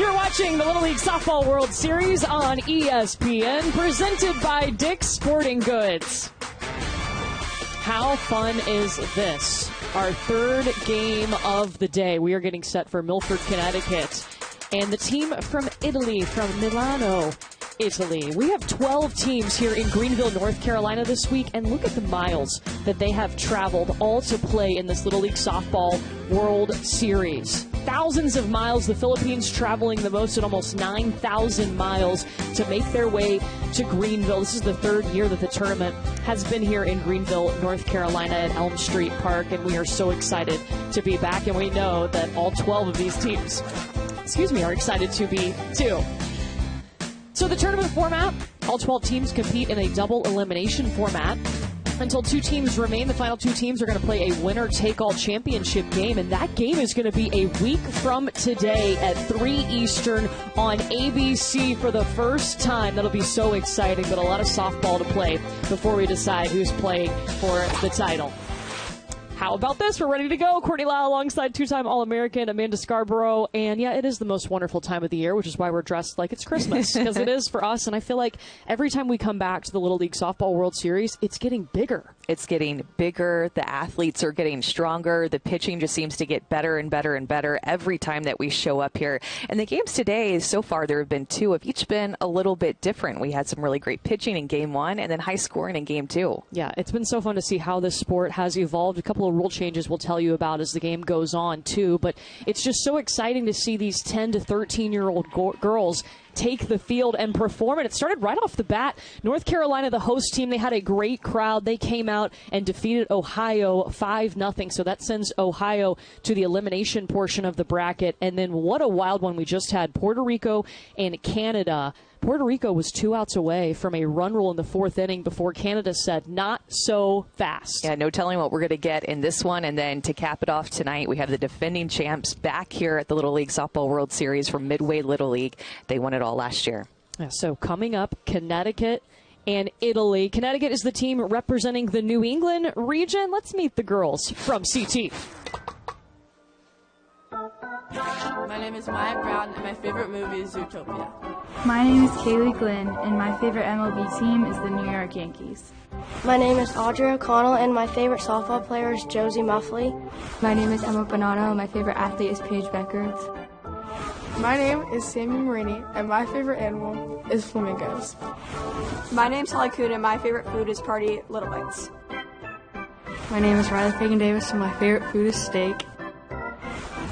You're watching the Little League Softball World Series on ESPN, presented by Dick's Sporting Goods. How fun is this? Our third game of the day. We are getting set for Milford, Connecticut, and the team from Italy, from Milano, Italy. We have 12 teams here in Greenville, North Carolina this week, and look at the miles that they have traveled all to play in this Little League Softball World Series. Thousands of miles, the Philippines traveling the most at almost 9,000 miles to make their way to Greenville. This is the third year that the tournament has been here in Greenville, North Carolina at Elm Street Park, and we are so excited to be back, and we know that all 12 of these teams, are excited to be too. So the tournament format, all 12 teams compete in a double elimination format. Until two teams remain, the final two teams are going to play a winner-take-all championship game, and that game is going to be a week from today at 3 Eastern on ABC for the first time. That'll be so exciting, but a lot of softball to play before we decide who's playing for the title. How about this? We're ready to go. Courtney Lau alongside two-time All-American Amanda Scarborough. And, yeah, it is the most wonderful time of the year, which is why we're dressed like it's Christmas, because it is for us. And I feel like every time we come back to the Little League Softball World Series, it's getting bigger. It's getting bigger. The athletes are getting stronger. The pitching just seems to get better and better and better every time that we show up here. And the games today, so far, there have been two, have each been a little bit different. We had some really great pitching in Game 1 and then high scoring in Game 2. Yeah, it's been so fun to see how this sport has evolved. A couple of rule changes we'll tell you about as the game goes on, too. But it's just so exciting to see these 10 to 13-year-old girls take the field and perform. And it started right off the bat. North Carolina, the host team, they had a great crowd. They came out and defeated Ohio 5-0. So that sends Ohio to the elimination portion of the bracket. And then what a wild one we just had. Puerto Rico and Canada. Puerto Rico was 2 outs away from a run rule in the fourth inning before Canada said, not so fast. Yeah, no telling what we're going to get in this one. And then to cap it off tonight, we have the defending champs back here at the Little League Softball World Series from Midway Little League. They won it all last year. Yeah, so coming up, Connecticut and Italy. Connecticut is the team representing the New England region. Let's meet the girls from CT. My name is Maya Brown, and my favorite movie is Zootopia. My name is Kaylee Glenn, and my favorite MLB team is the New York Yankees. My name is Audrey O'Connell, and my favorite softball player is Josie Muffley. My name is Emma Bonanno, and my favorite athlete is Paige Becker. My name is Sammy Marini, and my favorite animal is flamingos. My name's Holly Coon, and my favorite food is Party Little Bites. My name is Riley Fagan-Davis, and my favorite food is steak.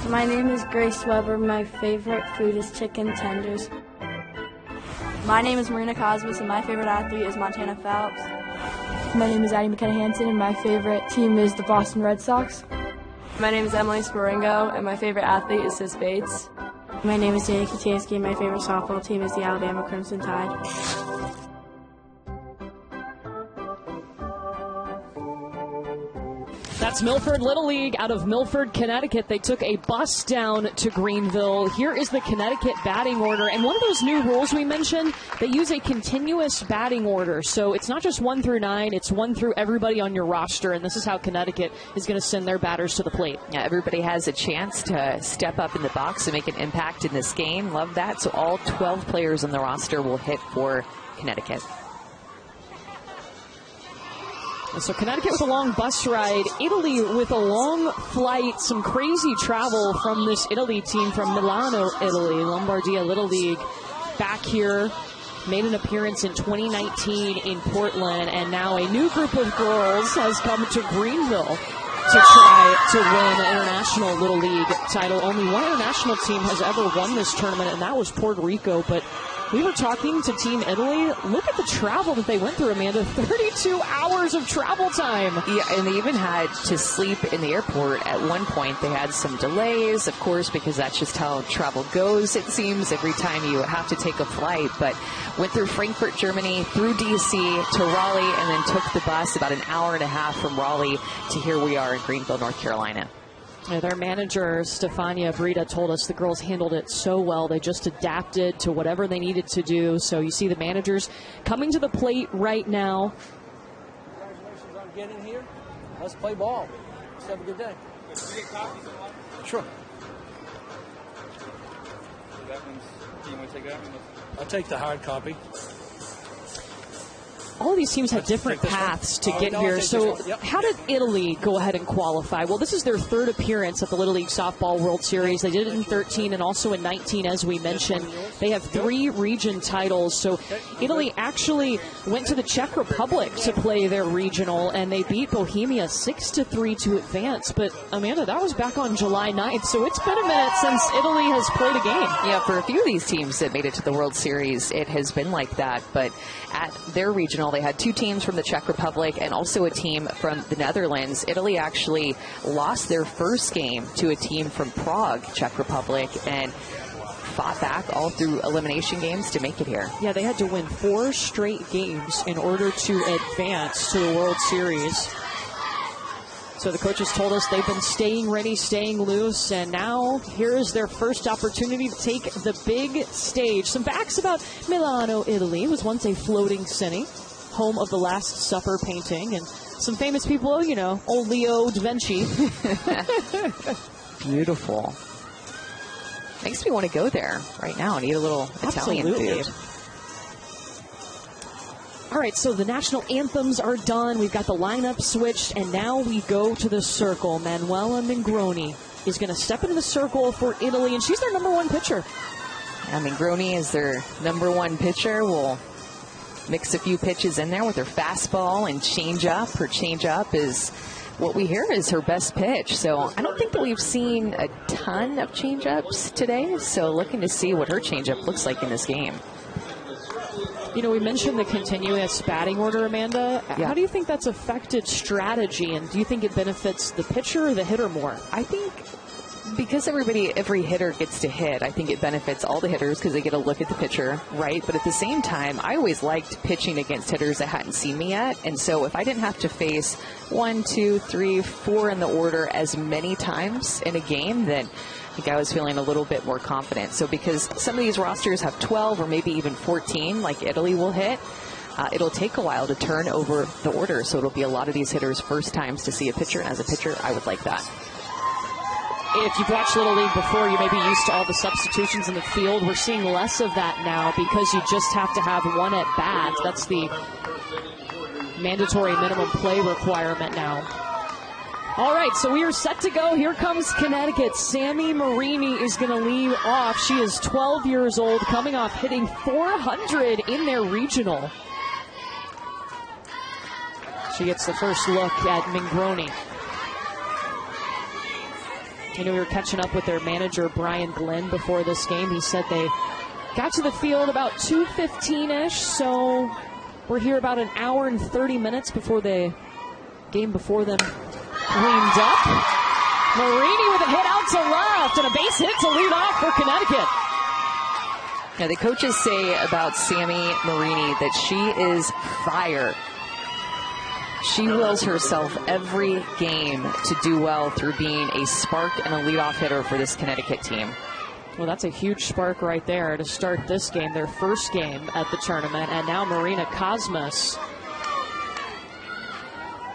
My name is Grace Weber. My favorite food is chicken tenders. My name is Marina Cosmos, and my favorite athlete is Montana Phelps. My name is Addie McKenna Hansen, and my favorite team is the Boston Red Sox. My name is Emily Sporingo, and my favorite athlete is Sis Bates. My name is Danny Katansky, and my favorite softball team is the Alabama Crimson Tide. That's Milford Little League out of Milford, Connecticut. They took a bus down to Greenville. Here is the Connecticut batting order. And one of those new rules we mentioned, they use a continuous batting order. So it's not just 1 through 9, it's 1 through everybody on your roster. And this is how Connecticut is going to send their batters to the plate. Yeah, everybody has a chance to step up in the box and make an impact in this game. Love that. So all 12 players on the roster will hit for Connecticut. So Connecticut with a long bus ride, Italy with a long flight, some crazy travel from this Italy team from Milano, Italy. Lombardia Little League back here, made an appearance in 2019 in Portland, and now a new group of girls has come to Greenville to try to win an international Little League title. Only one international team has ever won this tournament, and that was Puerto Rico, but we were talking to Team Italy. Look at the travel that they went through, Amanda. 32 hours of travel time. Yeah, and they even had to sleep in the airport at one point. They had some delays, of course, because that's just how travel goes, it seems, every time you have to take a flight. But went through Frankfurt, Germany, through D.C. to Raleigh, and then took the bus about an hour and a half from Raleigh to here we are in Greenville, North Carolina. Their manager, Stefania Brita, told us the girls handled it so well. They just adapted to whatever they needed to do. So you see the managers coming to the plate right now. Congratulations on getting here. Let's play ball. Let's have a good day. Can we get coffee? Sure. I'll take the hard copy. All of these teams had different paths to get here. So how did Italy go ahead and qualify? Well, this is their third appearance at the Little League Softball World Series. They did it in 13 and also in 19, as we mentioned. They have 3 region titles. So Italy actually went to the Czech Republic to play their regional, and they beat Bohemia 6-3 to advance. But, Amanda, that was back on July 9th, so it's been a minute since Italy has played a game. Yeah, for a few of these teams that made it to the World Series, it has been like that. But at their regional, they had 2 teams from the Czech Republic and also a team from the Netherlands. Italy actually lost their first game to a team from Prague, Czech Republic, and fought back all through elimination games to make it here. Yeah, they had to win 4 straight games in order to advance to the World Series. So the coaches told us they've been staying ready, staying loose, and now here is their first opportunity to take the big stage. Some facts about Milano, Italy. It was once a floating city, home of the Last Supper painting, and some famous people, you know, old Leo da Vinci. Beautiful. Makes me want to go there right now and eat a little Italian food. All right, so the national anthems are done. We've got the lineup switched, and now we go to the circle. Manuela Mingroni is going to step into the circle for Italy, and she's their #1 pitcher. Yeah, Mingroni is their #1 pitcher. We'll mix a few pitches in there with her fastball and changeup. Her changeup is what we hear is her best pitch. So I don't think that we've seen a ton of changeups today. So looking to see what her changeup looks like in this game. You know, we mentioned the continuous batting order, Amanda. Yeah. How do you think that's affected strategy, and do you think it benefits the pitcher or the hitter more? I think because every hitter gets to hit, I think it benefits all the hitters because they get a look at the pitcher, right? But at the same time, I always liked pitching against hitters that hadn't seen me yet. And so if I didn't have to face 1, 2, 3, 4 in the order as many times in a game, then I think I was feeling a little bit more confident. So because some of these rosters have 12 or maybe even 14, like Italy will hit, it'll take a while to turn over the order. So it'll be a lot of these hitters' first times to see a pitcher. And as a pitcher, I would like that. If you've watched Little League before, you may be used to all the substitutions in the field. We're seeing less of that now because you just have to have 1 at bat. That's the mandatory minimum play requirement now. All right, so we are set to go. Here comes Connecticut. Sammy Marini is going to lead off. She is 12 years old, coming off hitting .400 in their regional. She gets the first look at Mingroni. You know, we were catching up with their manager, Brian Glenn, before this game. He said they got to the field about 2:15-ish, so we're here about an hour and 30 minutes before the game before them cleaned up. Marini with a hit out to left and a base hit to lead off for Connecticut. Now, the coaches say about Sammy Marini that she is fire. She wills herself every game to do well through being a spark and a leadoff hitter for this Connecticut team. Well, that's a huge spark right there to start this game, their first game at the tournament. And now Marina Cosmas,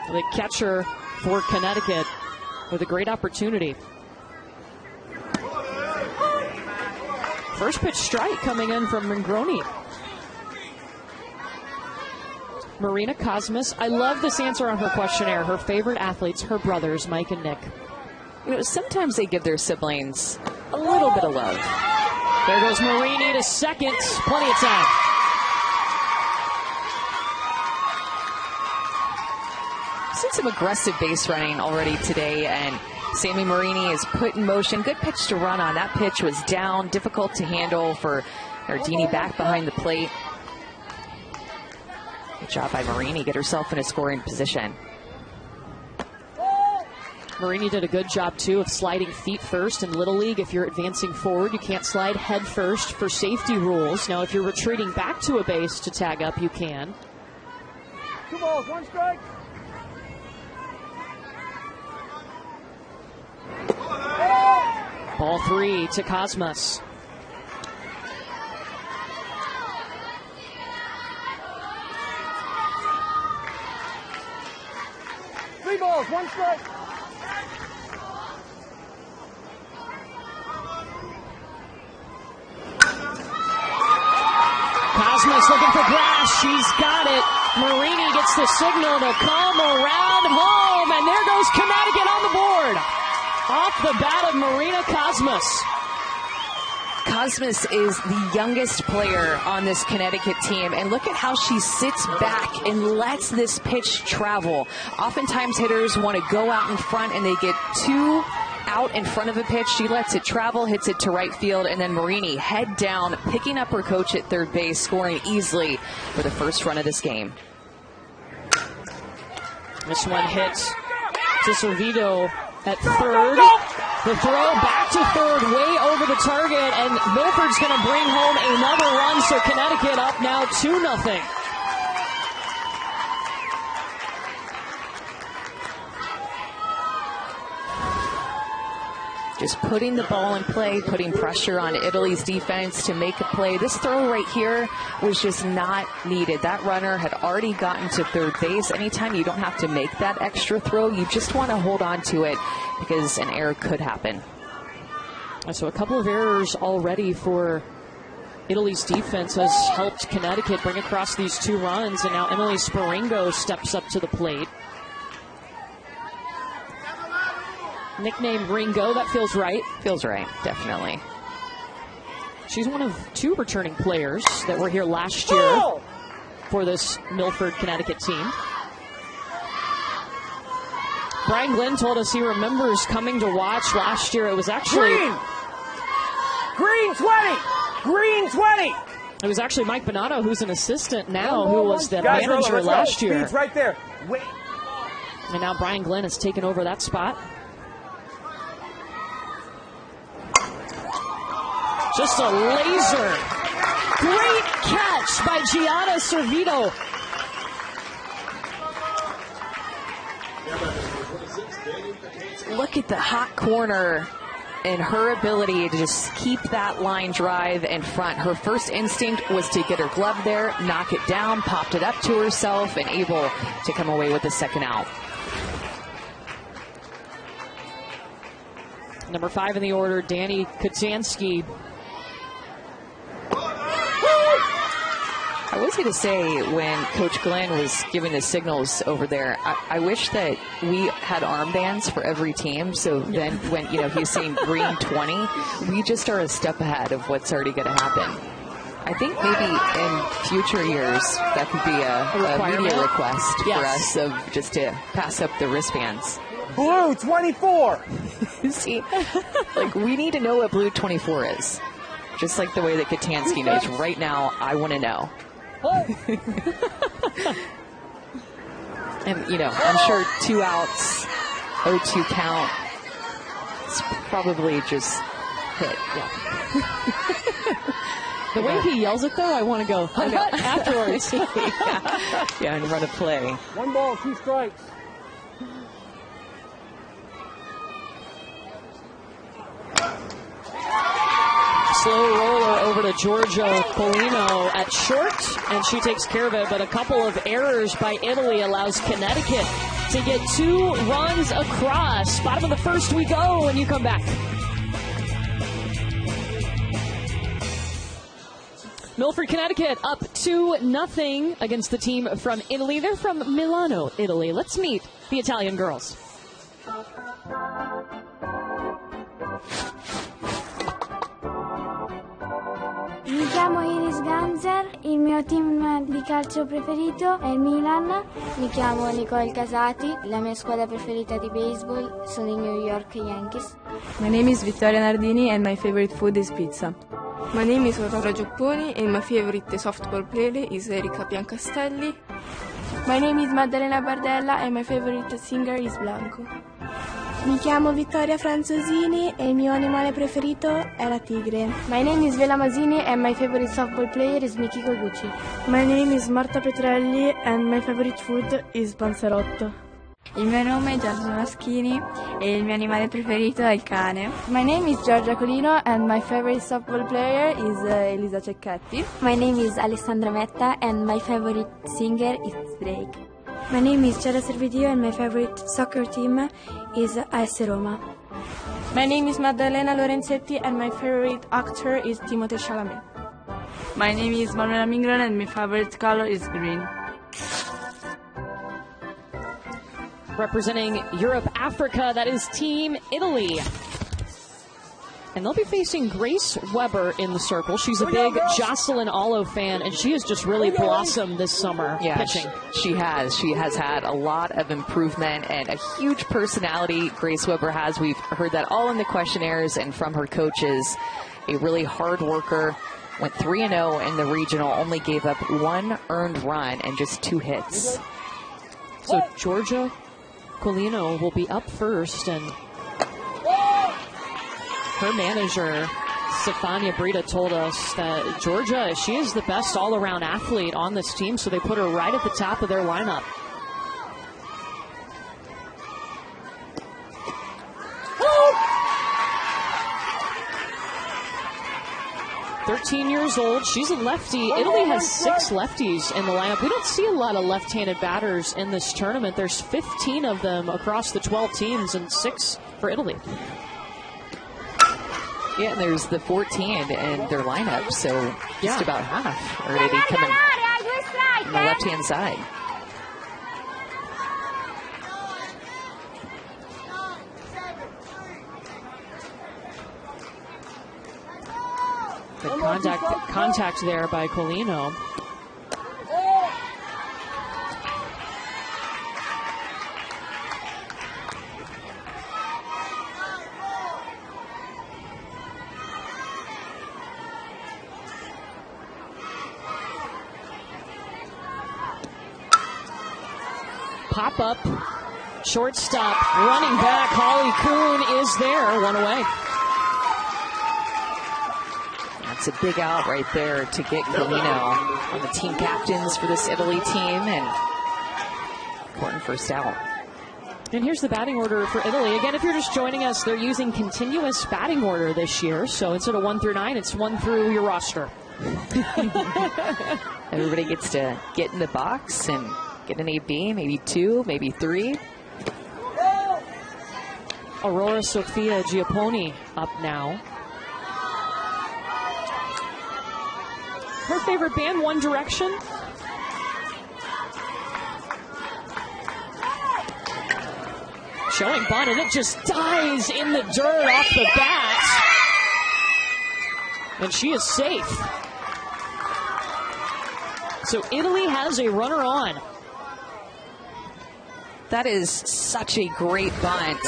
the catcher for Connecticut, with a great opportunity. First pitch strike coming in from Mingroni. Marina Cosmas, I love this answer on her questionnaire. Her favorite athletes, her brothers, Mike and Nick. You know, sometimes they give their siblings a little bit of love. There goes Marini to second. Plenty of time. Seen some aggressive base running already today, and Sammy Marini is put in motion. Good pitch to run on. That pitch was down, difficult to handle for Nardini back behind the plate. Good job by Marini, get herself in a scoring position. Marini did a good job, too, of sliding feet first in Little League. If you're advancing forward, you can't slide head first for safety rules. Now, if you're retreating back to a base to tag up, you can. 2 balls, 1 strike. Ball 3 to Cosmas. Three balls, 1 strike. Cosmas looking for grass. She's got it. Marini gets the signal to come around home, and there goes Connecticut on the board. Off the bat of Marina Cosmas. Cosmas is the youngest player on this Connecticut team, and look at how she sits back and lets this pitch travel. Oftentimes hitters want to go out in front and they get too out in front of a pitch. She lets it travel, hits it to right field, and then Marini head down, picking up her coach at third base, scoring easily for the first run of this game. This one hits to Servito at third. The throw back to third, way over the target, and Milford's going to bring home another run, so Connecticut up now 2-0. Just putting the ball in play, putting pressure on Italy's defense to make a play. This throw right here was just not needed. That runner had already gotten to third base. Anytime you don't have to make that extra throw, you just want to hold on to it because an error could happen. So a couple of errors already for Italy's defense has helped Connecticut bring across these 2 runs, and now Emily Sparingo steps up to the plate. Nicknamed Ringo, that feels right. Feels right, definitely. She's one of 2 returning players that were here last year for this Milford, Connecticut team. Brian Glenn told us he remembers coming to watch last year. It was actually... Green 20! Green 20! It was actually Mike Bonato, who's an assistant now, who was the manager last year. Speed's right there. Wait. And now Brian Glenn has taken over that spot. Just a laser. Great catch by Gianna Servito. Look at the hot corner and her ability to just keep that line drive in front. Her first instinct was to get her glove there, knock it down, popped it up to herself, and able to come away with the second out. Number 5 in the order, Danny Kutansky. I was going to say, when Coach Glenn was giving the signals over there, I wish that we had armbands for every team. So then when, he's saying green 20, we just are a step ahead of what's already going to happen. I think maybe in future years, that could be a media request for us of just to pass up the wristbands. Blue 24! See, we need to know what blue 24 is. Just like the way that Kutansky knows right now, I want to know. And, I'm sure 2 outs, 0-2 count. It's probably just hit. The way he yells it, though, I want to go afterwards. And run a play. 1 ball, 2 strikes. Slow roller over to Giorgio Polino at short, and she takes care of it. But a couple of errors by Italy allows Connecticut to get 2 runs across. Bottom of the first we go when you come back. Milford, Connecticut up 2-0 against the team from Italy. They're from Milano, Italy. Let's meet the Italian girls. Mi chiamo Iris Ganzer, il mio team di calcio preferito è il Milan. Mi chiamo Nicole Casati, la mia squadra preferita di baseball sono i New York Yankees. My name is Vittoria Nardini and my favorite food is pizza. My name is Aurora Giupponi and my favorite softball player is Erika Piancastelli. My name is Maddalena Bardella and my favorite singer is Blanco. Mi chiamo Vittoria Franzosini e il mio animale preferito è la tigre. My name is Vela Masini and my favorite softball player is Mikiko Gucci. My name is Marta Petrelli and my favorite food is panzerotto. Il mio nome è Giorgio Maschini e il mio animale preferito è il cane. My name is Giorgia Colino and my favorite softball player is Elisa Cecchetti. My name is Alessandra Metta and my favorite singer is Drake. My name is Chiara Servitio and my favorite soccer team is AS Roma. My name is Maddalena Lorenzetti and my favorite actor is Timothée Chalamet. My name is Manuela Mingran and my favorite color is green. Representing Europe, Africa, that is Team Italy. And they'll be facing Grace Weber in the circle. She's a big Jocelyn Allo fan, and she has just really blossomed this summer pitching. She has. She has had a lot of improvement and a huge personality Grace Weber has. We've heard that all in the questionnaires and from her coaches. A really hard worker. Went 3-0 in the regional, only gave up 1 earned run and just 2 hits. So Georgia Colino will be up first, and her manager, Stefania Brita, told us that Georgia, she is the best all-around athlete on this team, so they put her right at the top of their lineup. Oh! 13 years old. She's a lefty. Italy has 6 lefties in the lineup. We don't see a lot of left-handed batters in this tournament. There's 15 of them across the 12 teams and 6 for Italy. Yeah, and there's the 14 in their lineup, so just about half are already coming on the left-hand side. Good contact there by Colino. Pop-up, shortstop, running back, Holly Kuhn is there, 1 away. That's a big out right there to get Colino on the team captains for this Italy team, and important first out. And here's the batting order for Italy. Again, if you're just joining us, they're using continuous batting order this year, so instead of 1 through 9, it's 1 through your roster. Everybody gets to get in the box and get an AB, maybe 2, maybe 3. Aurora Sofia Giapponi up now. Her favorite band, One Direction. Showing bunt, and it just dies in the dirt off the bat. And she is safe. So Italy has a runner on. That is such a great bunt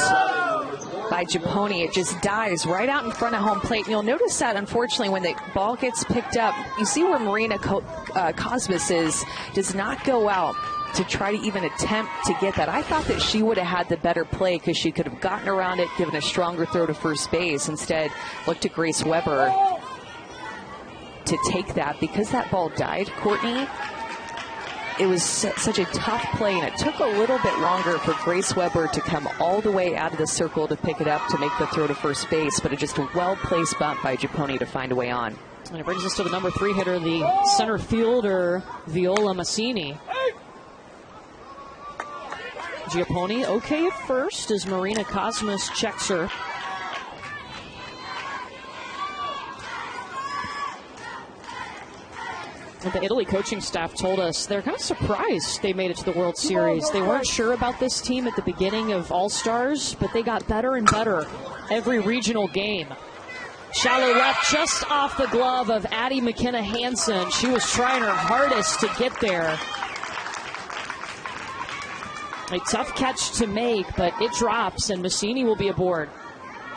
by Giapponi. It just dives right out in front of home plate. And you'll notice that, unfortunately, when the ball gets picked up, you see where Marina Cosmas does not go out to try to even attempt to get that. I thought that she would have had the better play because she could have gotten around it, given a stronger throw to first base. Instead, looked to Grace Weber to take that. Because that ball died, Courtney, it was such a tough play, and it took a little bit longer for Grace Weber to come all the way out of the circle to pick it up to make the throw to first base, but just a well-placed bump by Giapponi to find a way on. And it brings us to the number 3 hitter, the center fielder, Viola Massini. Giapponi okay at first as Marina Cosmas checks her. The Italy coaching staff told us they're kind of surprised they made it to the World Series. They weren't sure about this team at the beginning of All-Stars, but they got better and better every regional game. Shallow left just off the glove of Addie McKenna Hansen. She was trying her hardest to get there. A tough catch to make, but it drops, and Massini will be aboard.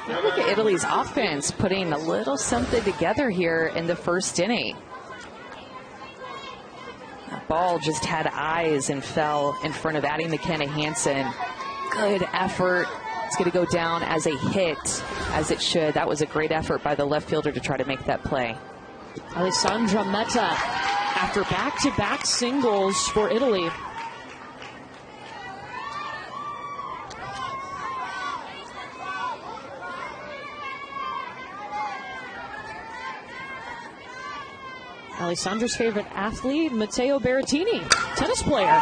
Look at Italy's offense putting a little something together here in the first inning. That ball just had eyes and fell in front of Addie McKenna Hansen. Good effort. It's going to go down as a hit, as it should. That was a great effort by the left fielder to try to make that play. Alessandra Metta, after back-to-back singles for Italy. Alessandra's favorite athlete, Matteo Berrettini, tennis player.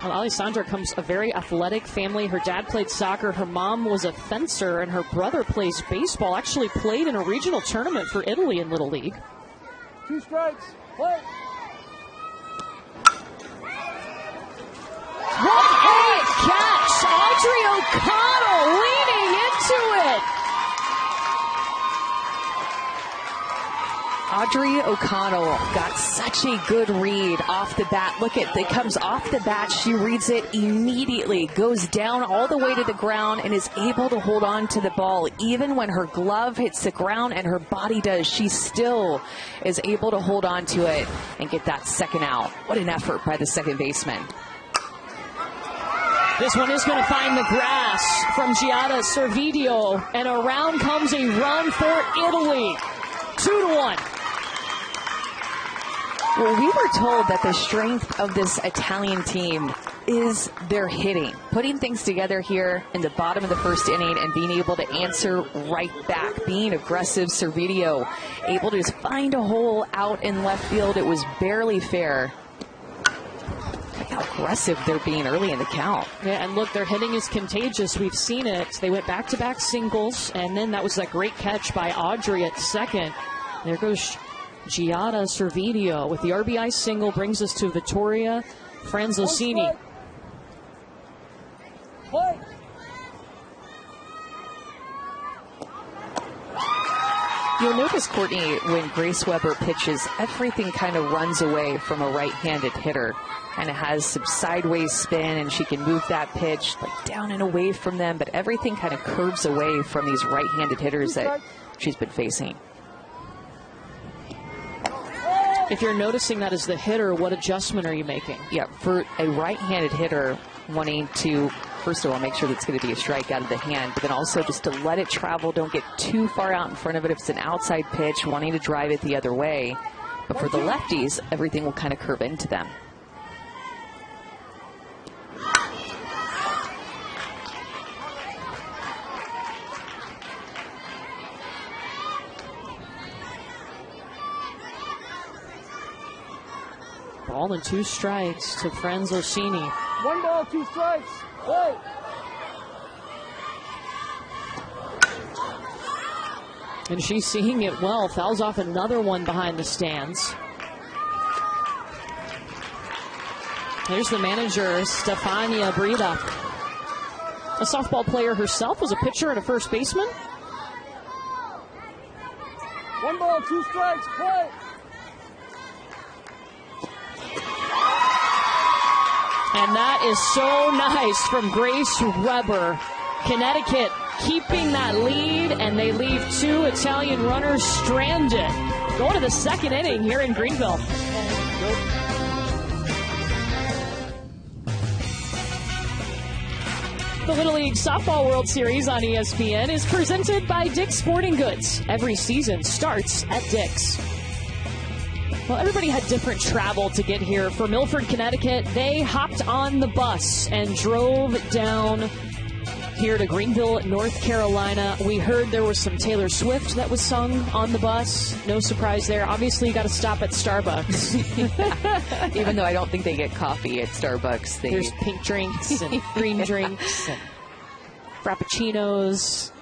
Well, Alessandra comes a very athletic family. Her dad played soccer. Her mom was a fencer, and her brother plays baseball. Actually played in a regional tournament for Italy in Little League. 2 strikes. Play. What a catch! Audrey O'Connell leaning into it. Audrey O'Connell got such a good read off the bat. Look at it comes off the bat. She reads it immediately, goes down all the way to the ground, and is able to hold on to the ball. Even when her glove hits the ground and her body does, she still is able to hold on to it and get that second out. What an effort by the second baseman. This one is going to find the grass from Giada Servideo, and around comes a run for Italy. 2-1. Well, we were told that the strength of this Italian team is their hitting. Putting things together here in the bottom of the first inning and being able to answer right back. Being aggressive, Servideo able to just find a hole out in left field. It was barely fair. Look how aggressive they're being early in the count. Yeah, and look, their hitting is contagious. We've seen it. They went back-to-back singles, and then that was that great catch by Audrey at second. There goes Giada Servideo with the RBI single, brings us to Vittoria Franzosini. You'll notice, Courtney, when Grace Weber pitches, everything kind of runs away from a right-handed hitter. And it has some sideways spin, and she can move that pitch like down and away from them, but everything kind of curves away from these right-handed hitters that she's been facing. If you're noticing that as the hitter, what adjustment are you making? Yeah, for a right-handed hitter wanting to, first of all, make sure that's going to be a strike out of the hand, but then also just to let it travel, don't get too far out in front of it if it's an outside pitch, wanting to drive it the other way. But for the lefties, everything will kind of curve into them. Ball and 2 strikes to Franzosini. 1 ball, 2 strikes. Play. And she's seeing it well. Fouls off another one behind the stands. There's the manager, Stefania Brida. A softball player herself, was a pitcher and a first baseman. 1 ball, 2 strikes. Play. And that is so nice from Grace Weber. Connecticut keeping that lead, and they leave 2 Italian runners stranded. Going to the second inning here in Greenville. The Little League Softball World Series on ESPN is presented by Dick's Sporting Goods. Every season starts at Dick's. Well, everybody had different travel to get here. For Milford, Connecticut, they hopped on the bus and drove down here to Greenville, North Carolina. We heard there was some Taylor Swift that was sung on the bus. No surprise there. Obviously, you got to stop at Starbucks. Even though I don't think they get coffee at Starbucks. There's pink drinks and green drinks and frappuccinos.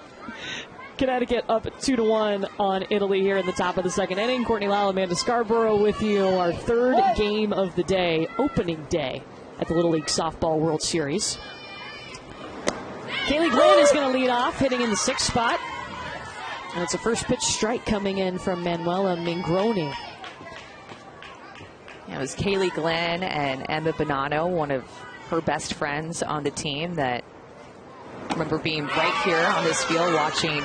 Connecticut up 2-1 on Italy here in the top of the second inning. Courtney Lau, Amanda Scarborough with you. Our third game of the day, opening day at the Little League Softball World Series. Kaylee Glenn is going to lead off, hitting in the 6th spot. And it's a first pitch strike coming in from Manuela Mingroni. It was Kaylee Glenn and Emma Bonanno, one of her best friends on the team, that I remember being right here on this field watching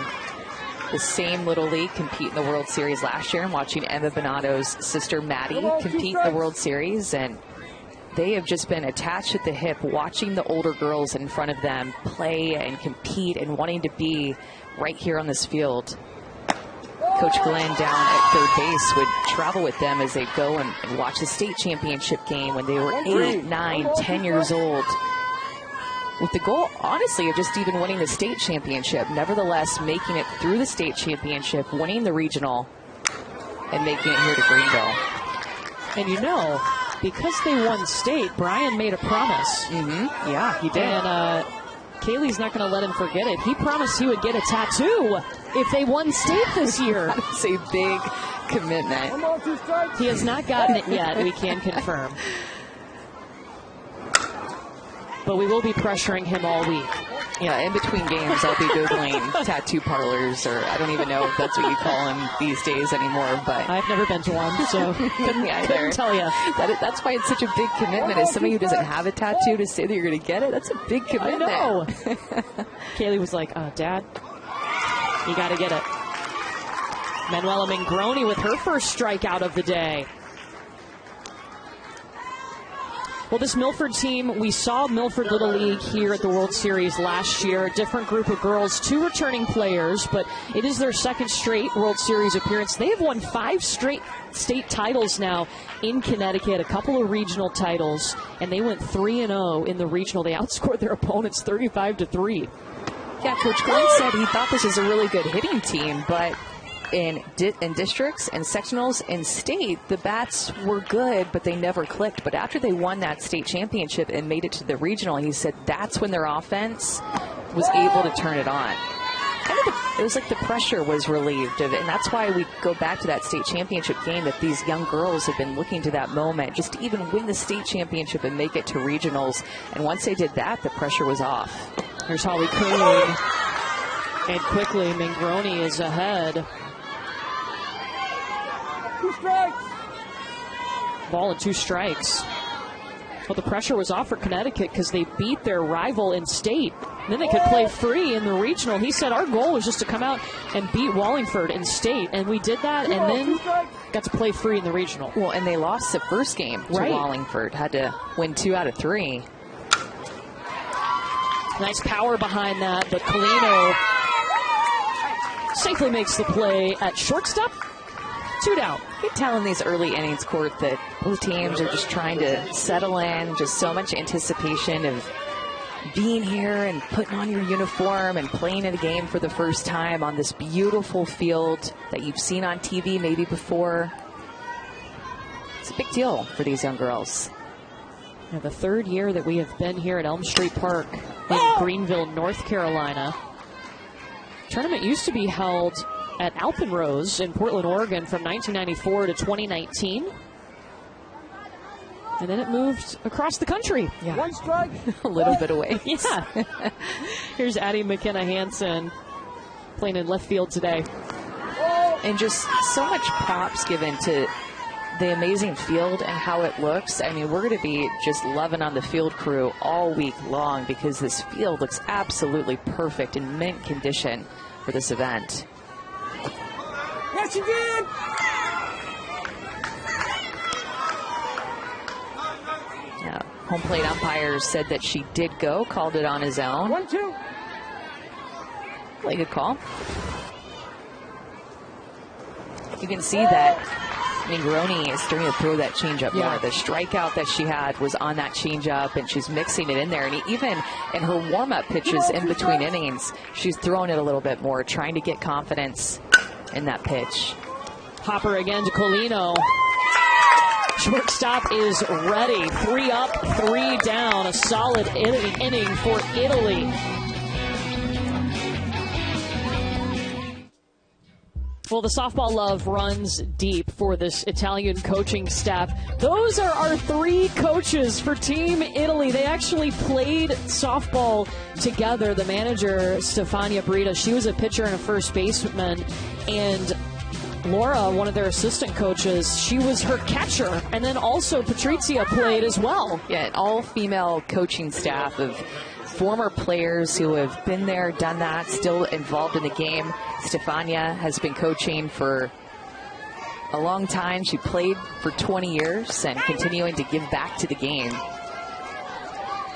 the same Little League compete in the World Series last year, and watching Emma Bonanno's sister Maddie compete in the World Series. And they have just been attached at the hip, watching the older girls in front of them play and compete and wanting to be right here on this field. Coach Glenn down at third base would travel with them as they go and watch the state championship game when they were 8, 9, 10 years old, with the goal, honestly, of just even winning the state championship. Nevertheless, making it through the state championship, winning the regional, and making it here to Greenville. And you know, because they won state, Brian made a promise. Mm-hmm. Yeah, he did. And Kaylee's not going to let him forget it. He promised he would get a tattoo if they won state this year. That's a big commitment. He has not gotten it yet, we can confirm. But we will be pressuring him all week. Yeah, in between games, I'll be Googling tattoo parlors, or I don't even know if that's what you call them these days anymore. But I've never been to one, so couldn't tell you. That's why it's such a big commitment. As somebody who doesn't have a tattoo, to say that you're going to get it, that's a big commitment. I know. Kaylee was like, Dad, you got to get it. Manuela Mingroni with her first strikeout of the day. Well, this Milford team, we saw Milford Little League here at the World Series last year. A different group of girls, 2 returning players, but it is their second straight World Series appearance. They have won 5 straight state titles now in Connecticut, a couple of regional titles, and they went 3-0 in the regional. They outscored their opponents 35-3. Yeah, Coach Glenn said he thought this was a really good hitting team, but in districts and sectionals and state, the bats were good, but they never clicked. But after they won that state championship and made it to the regional, he said that's when their offense was able to turn it on. It was like the pressure was relieved of it, and that's why we go back to that state championship game, that these young girls have been looking to that moment just to even win the state championship and make it to regionals. And once they did that, the pressure was off. Here's Holly Coon, and quickly Mingroni is ahead. 2 strikes. Ball and 2 strikes. Well, the pressure was off for Connecticut because they beat their rival in state. And then they could play free in the regional. He said our goal was just to come out and beat Wallingford in state, and we did that, and then got to play free in the regional. Well, and they lost the first game to Wallingford. Had to win 2 out of 3. Nice power behind that, but Colino safely makes the play at shortstop. 2 down. You can tell in these early innings, Court, that both teams are just trying to settle in. Just so much anticipation of being here and putting on your uniform and playing in a game for the first time on this beautiful field that you've seen on TV maybe before. It's a big deal for these young girls. Yeah, the 3rd year that we have been here at Elm Street Park in Greenville, North Carolina. Tournament used to be held at Alpenrose in Portland, Oregon from 1994 to 2019. And then it moved across the country. Yeah. 1 strike. A little bit away. Yeah. Here's Addie McKenna Hansen playing in left field today. And just so much props given to the amazing field and how it looks. I mean, we're going to be just loving on the field crew all week long because this field looks absolutely perfect in mint condition for this event. Yes, you did. Yeah, home plate umpires said that she did go, called it on his own. 1-2. Really good call. You can see that Mingroni is starting to throw that changeup more. The strikeout that she had was on that changeup, and she's mixing it in there. And even in her warm-up pitches in between innings, she's throwing it a little bit more, trying to get confidence in that pitch. Hopper again to Colino. Shortstop is ready. 3 up, 3 down. A solid inning for Italy. Well, the softball love runs deep for this Italian coaching staff. Those are our 3 coaches for Team Italy. They actually played softball together. The manager, Stefania Brita, she was a pitcher and a first baseman. And Laura, one of their assistant coaches, she was her catcher. And then also Patrizia played as well. Yeah, an all-female coaching staff of former players who have been there, done that, still involved in the game. Stefania has been coaching for a long time. She played for 20 years and continuing to give back to the game.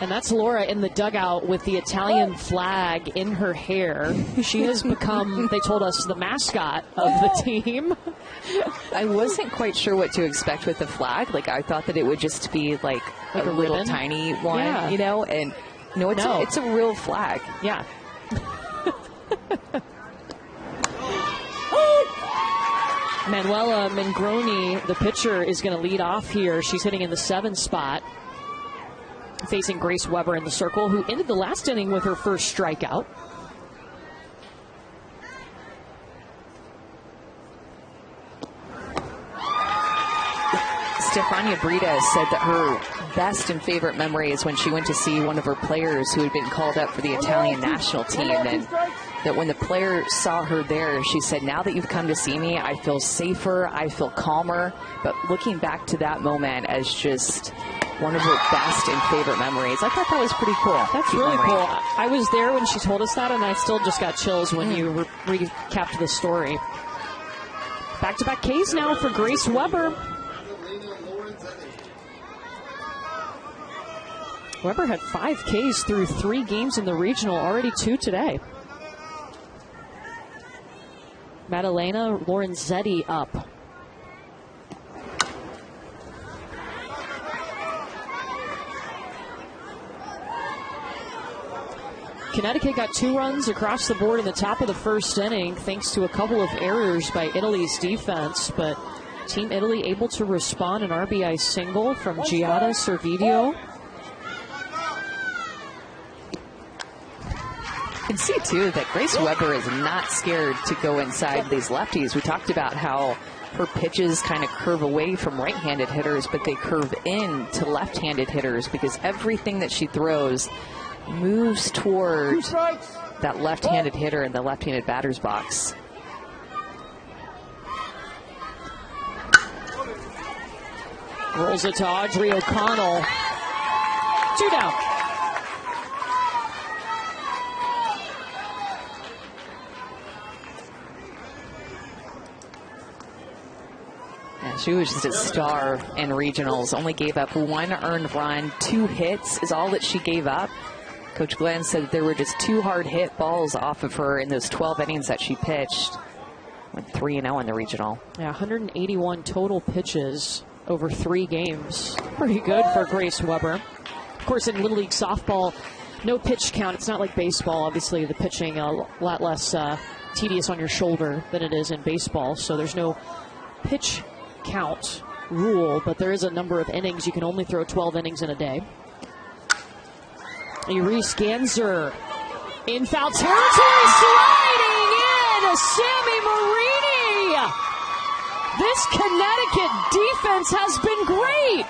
And that's Laura in the dugout with the Italian flag in her hair. She has become, they told us, the mascot of the team. I wasn't quite sure what to expect with the flag. Like, I thought that it would just be like a little ribbon. Tiny one, you know, and no, it's a real flag. Manuela Mengroni, the pitcher, is going to lead off here. She's hitting in the 7 spot, facing Grace Weber in the circle, who ended the last inning with her first strikeout. Stefania Brita said that her best and favorite memory is when she went to see one of her players who had been called up for the Italian national team, and that when the player saw her there, she said, now that you've come to see me, I feel safer, I feel calmer. But looking back to that moment as just one of her best and favorite memories, I thought that was pretty cool. That's really cool. I was there when she told us that, and I still just got chills when you recapped the story. Back-to-back Ks now for Grace Weber. Weber had 5 Ks through 3 games in the regional, already 2 today. Madalena Lorenzetti up. Connecticut got 2 runs across the board in the top of the first inning, thanks to a couple of errors by Italy's defense, but Team Italy able to respond, an RBI single from Giada Servideo. You can see, too, that Grace Weber is not scared to go inside these lefties. We talked about how her pitches kind of curve away from right-handed hitters, but they curve in to left-handed hitters because everything that she throws moves toward that left-handed hitter in the left-handed batter's box. Rolls it to Audrey O'Connell. 2 down. She was just a star in regionals. Only gave up 1 earned run, 2 hits is all that she gave up. Coach Glenn said that there were just 2 hard hit balls off of her in those 12 innings that she pitched. Went 3-0 in the regional. Yeah, 181 total pitches over 3 games. Pretty good for Grace Weber. Of course, in Little League softball, no pitch count. It's not like baseball. Obviously, the pitching a lot less tedious on your shoulder than it is in baseball. So there's no pitch count rule, but there is a number of innings. You can only throw 12 innings in a day. Iris Ganser in foul territory, sliding in, Sammy Marini. This Connecticut defense has been great.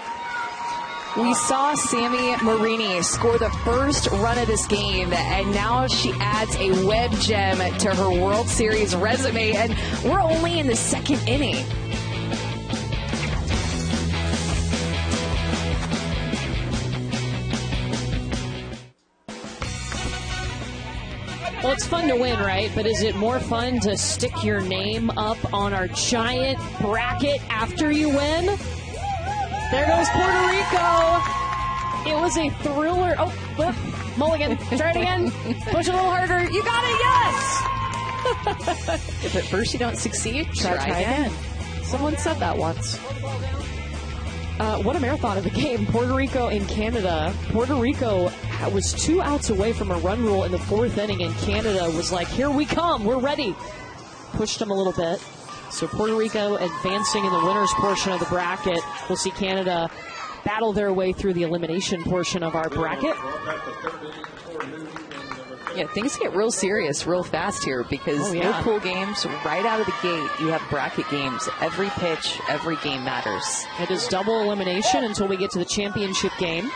We saw Sammy Marini score the first run of this game, and now she adds a web gem to her World Series resume, and we're only in the 2nd inning. Well, it's fun to win, right? But is it more fun to stick your name up on our giant bracket after you win? There goes Puerto Rico. It was a thriller. Oh, mulligan. Try it again. Push a little harder. You got it, yes! If at first you don't succeed, try again. Someone said that once. What a marathon of a game. Puerto Rico and Canada. Puerto Rico was 2 outs away from a run rule in the 4th inning, and Canada was like, here we come, we're ready. Pushed them a little bit. So Puerto Rico advancing in the winner's portion of the bracket. We'll see Canada battle their way through the elimination portion of our bracket. Yeah, things get real serious real fast here because no pool games right out of the gate. You have bracket games. Every pitch, every game matters. It is double elimination until we get to the championship game.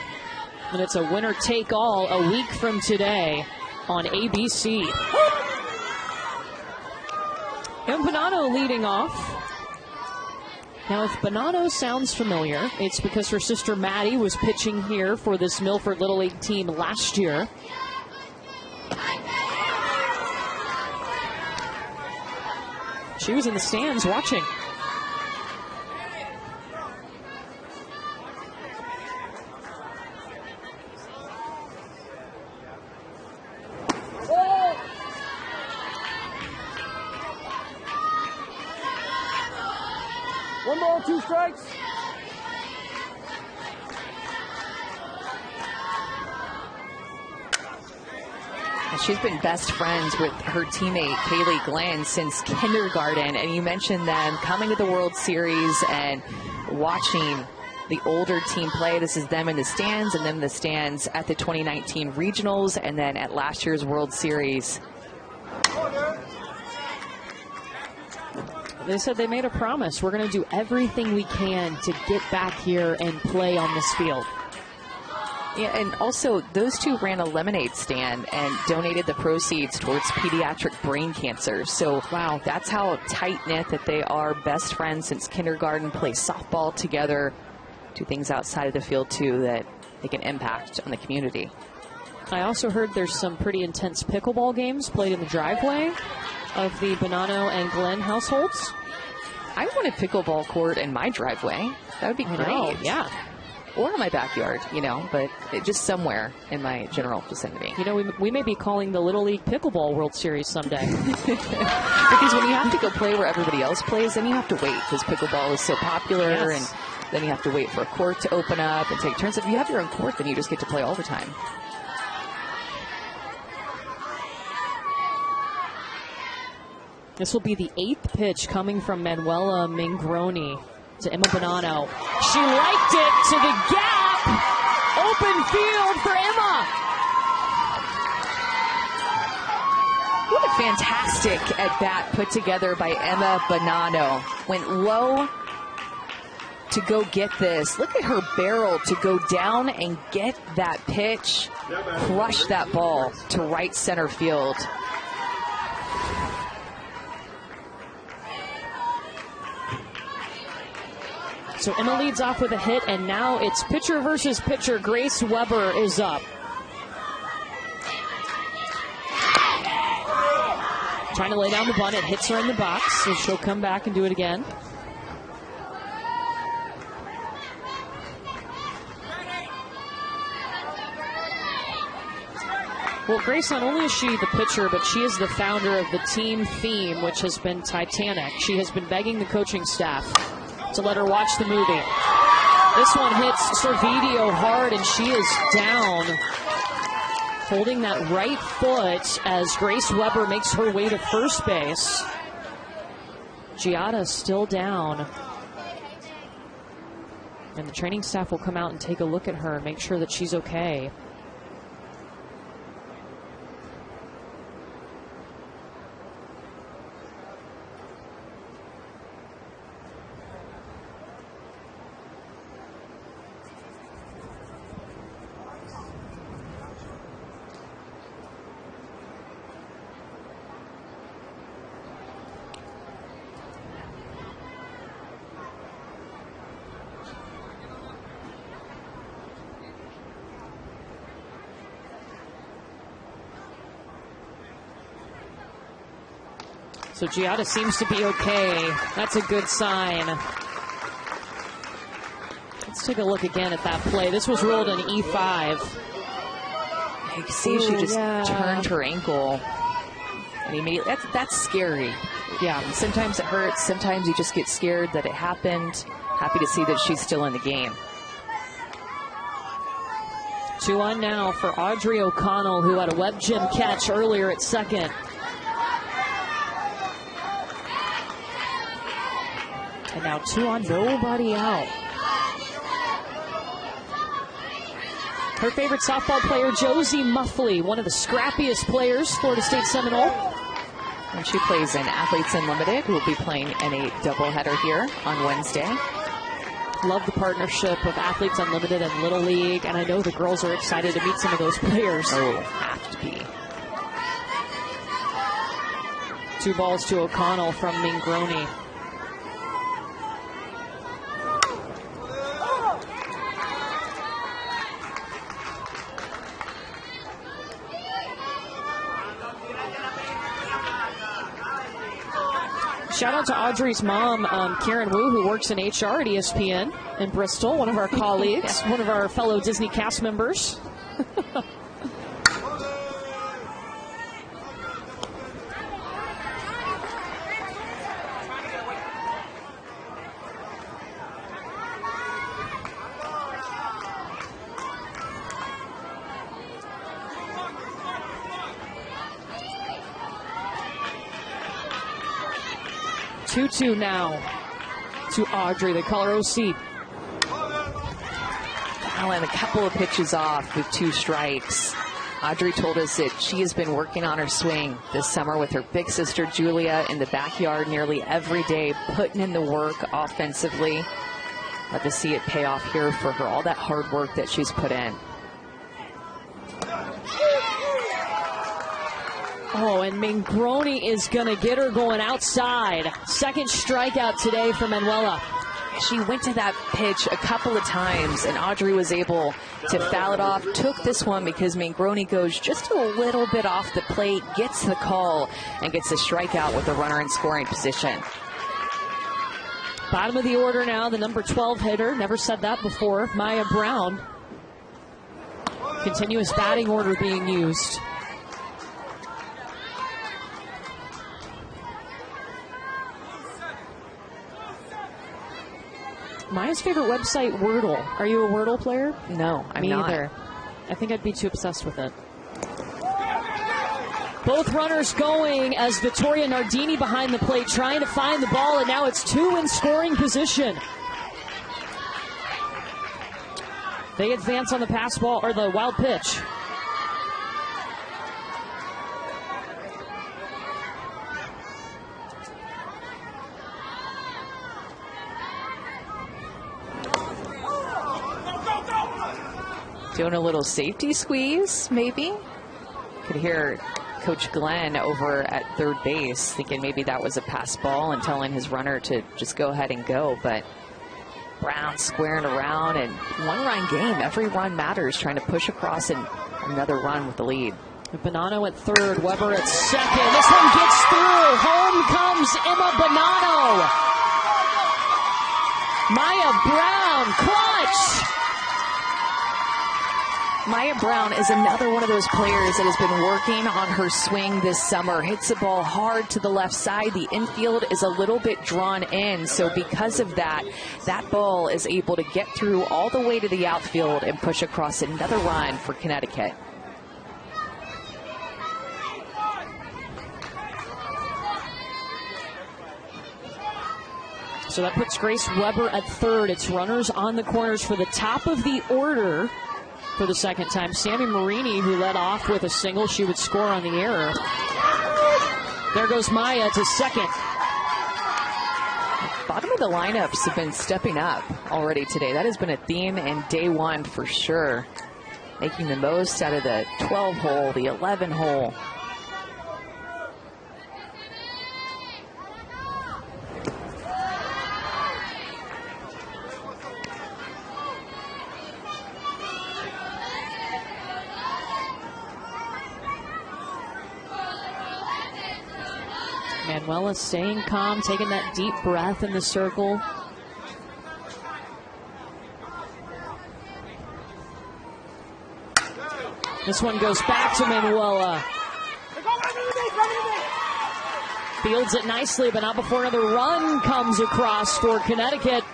And it's a winner-take-all a week from today on ABC. Empanado leading off. Now, if Bonanno sounds familiar, it's because her sister Maddie was pitching here for this Milford Little League team last year. She was in the stands watching. One ball, 2 strikes. And she's been best friends with her teammate Kaylee Glenn since kindergarten. And you mentioned them coming to the World Series and watching the older team play. This is them in the stands, and then in the stands at the 2019 regionals, and then at last year's World Series. They said they made a promise. We're going to do everything we can to get back here and play on this field. Yeah, and also those two ran a lemonade stand and donated the proceeds towards pediatric brain cancer. So wow, that's how tight-knit that they are. Best friends since kindergarten, play softball together, do things outside of the field too that they can impact on the community. I also heard there's some pretty intense pickleball games played in the driveway of the Bonanno and Glenn households. I want a pickleball court in my driveway. That would be great. Yeah. Or in my backyard, you know, but just somewhere in my general vicinity. You know, we may be calling the Little League Pickleball World Series someday. Because when you have to go play where everybody else plays, then you have to wait because pickleball is so popular. Yes. And then you have to wait for a court to open up and take turns. If you have your own court, then you just get to play all the time. This will be the 8th pitch coming from Manuela Mingroni to Emma Bonanno. She liked it to the gap. Open field for Emma. What a fantastic at-bat put together by Emma Bonanno. Went low to go get this. Look at her barrel to go down and get that pitch. Crush that ball to right center field. So Emma leads off with a hit, and now it's pitcher versus pitcher. Grace Weber is up. Trying to lay down the bunt. It hits her in the box, so she'll come back and do it again. Well, Grace, not only is she the pitcher, but she is the founder of the team theme, which has been Titanic. She has been begging the coaching staff to let her watch the movie. This one hits Servideo hard, and she is down, holding that right foot as Grace Weber makes her way to first base. Giada still down. And the training staff will come out and take a look at her and make sure that she's okay. So Giada seems to be okay. That's a good sign. Let's take a look again at that play. This was ruled an E5. You can see she just turned her ankle. And immediately, that's scary. Yeah, and sometimes it hurts. Sometimes you just get scared that it happened. Happy to see that she's still in the game. 2 on now for Audrey O'Connell, who had a web gym catch earlier at second. And now 2 on, nobody out. Her favorite softball player, Josie Muffley, one of the scrappiest players, Florida State Seminole. And she plays in Athletes Unlimited, who will be playing in a doubleheader here on Wednesday. Love the partnership of Athletes Unlimited and Little League, and I know the girls are excited to meet some of those players. Oh, have to be. 2 balls to O'Connell from Mingroni. Shout out to Audrey's mom, Karen Wu, who works in HR at ESPN in Bristol, one of our colleagues, one of our fellow Disney cast members. 2-2 now to Audrey, the color OC. Allen, a couple of pitches off with 2 strikes. Audrey told us that she has been working on her swing this summer with her big sister Julia in the backyard nearly every day, putting in the work offensively. Let us see it pay off here for her, all that hard work that she's put in. Oh, and Mangroni is going to get her going outside. Second strikeout today for Manuela. She went to that pitch a couple of times, and Audrey was able to foul it off. Took this one because Mangroni goes just a little bit off the plate, gets the call, and gets a strikeout with the runner in scoring position. Bottom of the order now, the number 12 hitter. Never said that before. Maya Brown. Continuous batting order being used. Maya's favorite website, Wordle. Are you a Wordle player? No, I'm Me not. either. I think I'd be too obsessed with it. Both runners going as Vittoria Nardini behind the plate trying to find the ball, and now it's 2 in scoring position. They advance on the pass ball, or the wild pitch. Doing a little safety squeeze, maybe. Could hear Coach Glenn over at third base thinking maybe that was a pass ball and telling his runner to just go ahead and go. But Brown squaring around, and 1-run game. Every run matters, trying to push across and another run with the lead. Bonanno at third, Weber at second. This one gets through. Home comes Emma Bonanno. Maya Brown, clutch. Maya Brown is another one of those players that has been working on her swing this summer. Hits the ball hard to the left side. The infield is a little bit drawn in, so because of that, that ball is able to get through all the way to the outfield and push across another run for Connecticut. So that puts Grace Weber at third. It's runners on the corners for the top of the order. For the second time, Sammy Marini, who led off with a single, she would score on the error. There goes Maya to second. Bottom of the lineups have been stepping up already today. That has been a theme in day one for sure. Making the most out of the 12 hole, the 11 hole. Manuela staying calm, taking that deep breath in the circle. This one goes back to Manuela. Fields it nicely, but not before another run comes across for Connecticut.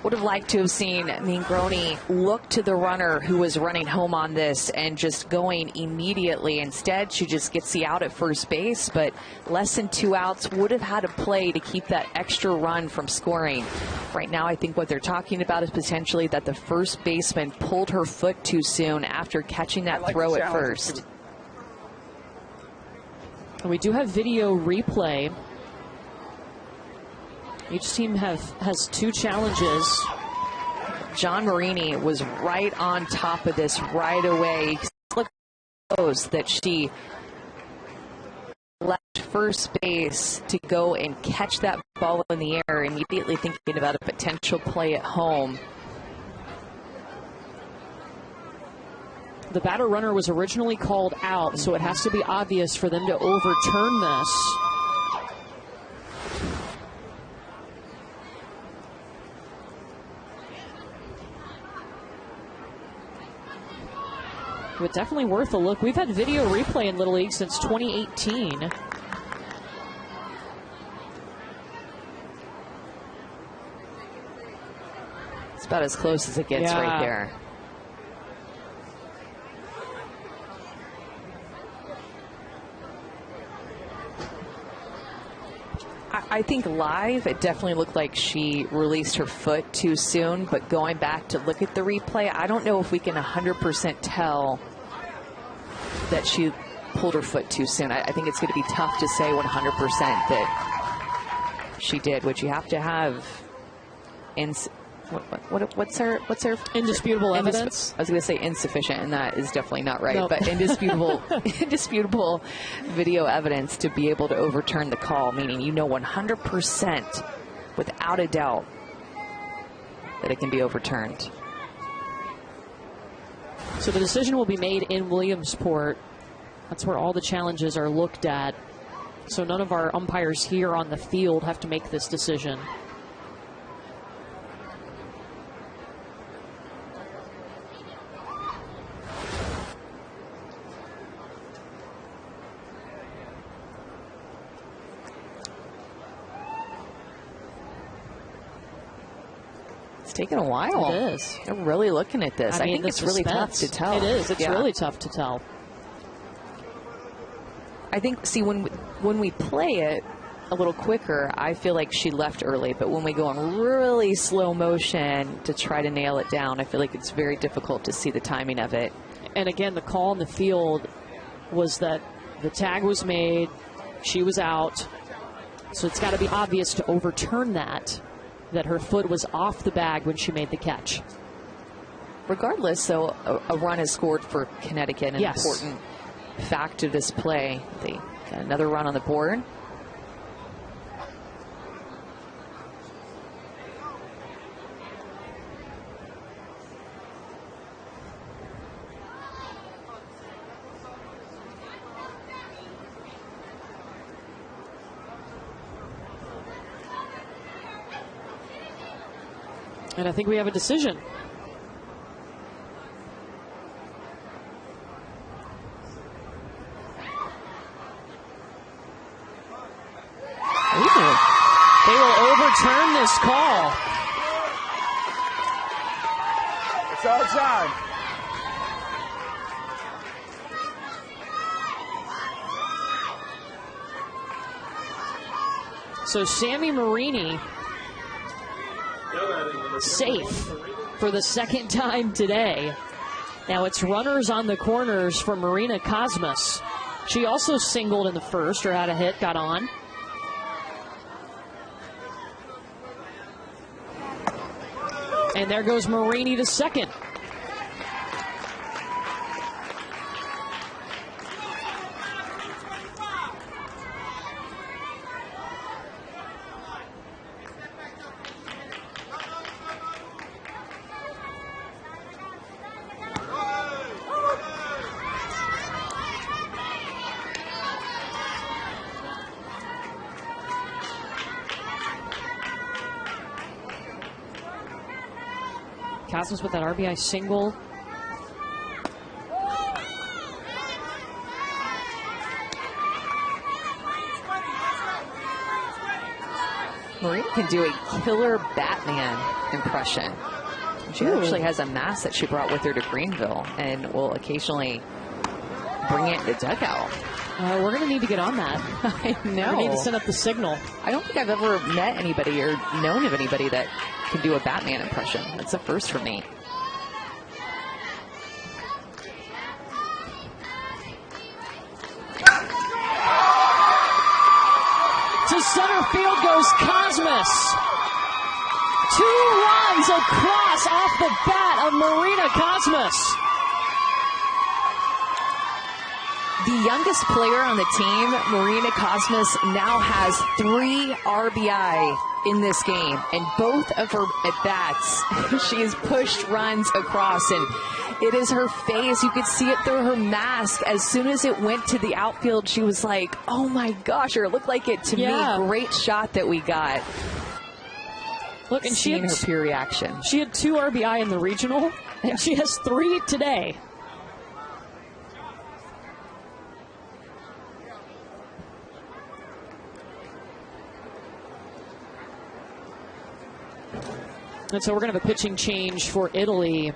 Would have liked to have seen Mangroni look to the runner who was running home on this and just going immediately. Instead, she just gets the out at first base, but less than 2 outs. Would have had a play to keep that extra run from scoring. Right now, I think what they're talking about is potentially that the first baseman pulled her foot too soon after catching that throw at first. And we do have video replay. Each team has 2 challenges. John Marini was right on top of this right away. Look that she left first base to go and catch that ball in the air, immediately thinking about a potential play at home. The batter runner was originally called out, so it has to be obvious for them to overturn this. But definitely worth a look. We've had video replay in Little League since 2018. It's about as close as it gets right there. I think live, it definitely looked like she released her foot too soon, but going back to look at the replay, I don't know if we can 100% tell that she pulled her foot too soon. I think it's going to be tough to say 100% that she did, which you have to have in. What's her indisputable evidence? I was going to say insufficient, and that is definitely not right. Nope. But indisputable video evidence to be able to overturn the call, meaning 100% without a doubt that it can be overturned. So the decision will be made in Williamsport. That's where all the challenges are looked at. So none of our umpires here on the field have to make this decision. Taking a while. It is. They're really looking at this. I think it's really tough to tell. It is. It's really tough to tell. I think, see, when we play it a little quicker, I feel like she left early. But when we go in really slow motion to try to nail it down, I feel like it's very difficult to see the timing of it. And again, the call in the field was that the tag was made, she was out. So it's got to be obvious to overturn that her foot was off the bag when she made the catch. Regardless, so a run is scored for Connecticut, an important fact of this play. They got another run on the board. And I think we have a decision. They will overturn this call. It's outside. So Sammy Marini safe for the second time today. Now it's runners on the corners for Marina Cosmas. She also singled in the first, or had a hit, got on. And there goes Marini to second. Cosmos with that RBI single. Marie can do a killer Batman impression. She actually has a mask that she brought with her to Greenville and will occasionally bring it in the dugout. We're going to need to get on that. I know. We need to send up the signal. I don't think I've ever met anybody or known of anybody that can do a Batman impression. That's a first for me. To center field goes Cosmas. 2 runs across off the bat of Marina Cosmas. The youngest player on the team, Marina Cosmas, now has 3 RBI in this game. And both of her at-bats, she has pushed runs across. And it is her face. You could see it through her mask. As soon as it went to the outfield, she was like, oh my gosh, or it looked like it to me. Great shot that we got. Look, and she had her pure reaction. She had 2 RBI in the regional, and she has 3 today. And so we're going to have a pitching change for Italy.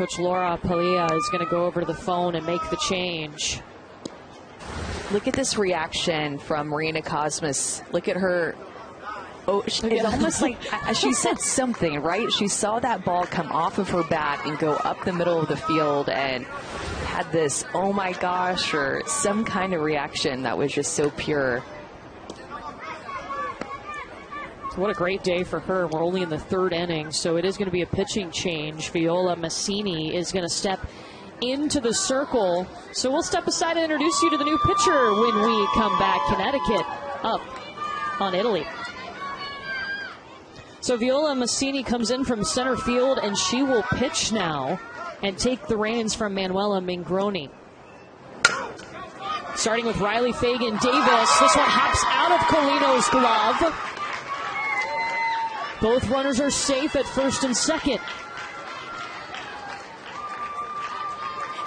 Coach Laura Palia is going to go over to the phone and make the change. Look at this reaction from Marina Cosmas. Look at her. Oh, it's almost like she said something, right? She saw that ball come off of her bat and go up the middle of the field and had this, oh my gosh, or some kind of reaction that was just so pure. What a great day for her. We're only in the third inning, so it is going to be a pitching change. Viola Massini is going to step into the circle. So we'll step aside and introduce you to the new pitcher when we come back. Connecticut up on Italy. So Viola Massini comes in from center field, and she will pitch now and take the reins from Manuela Mingroni. Starting with Riley Fagan Davis. This one hops out of Colino's glove. Both runners are safe at first and second.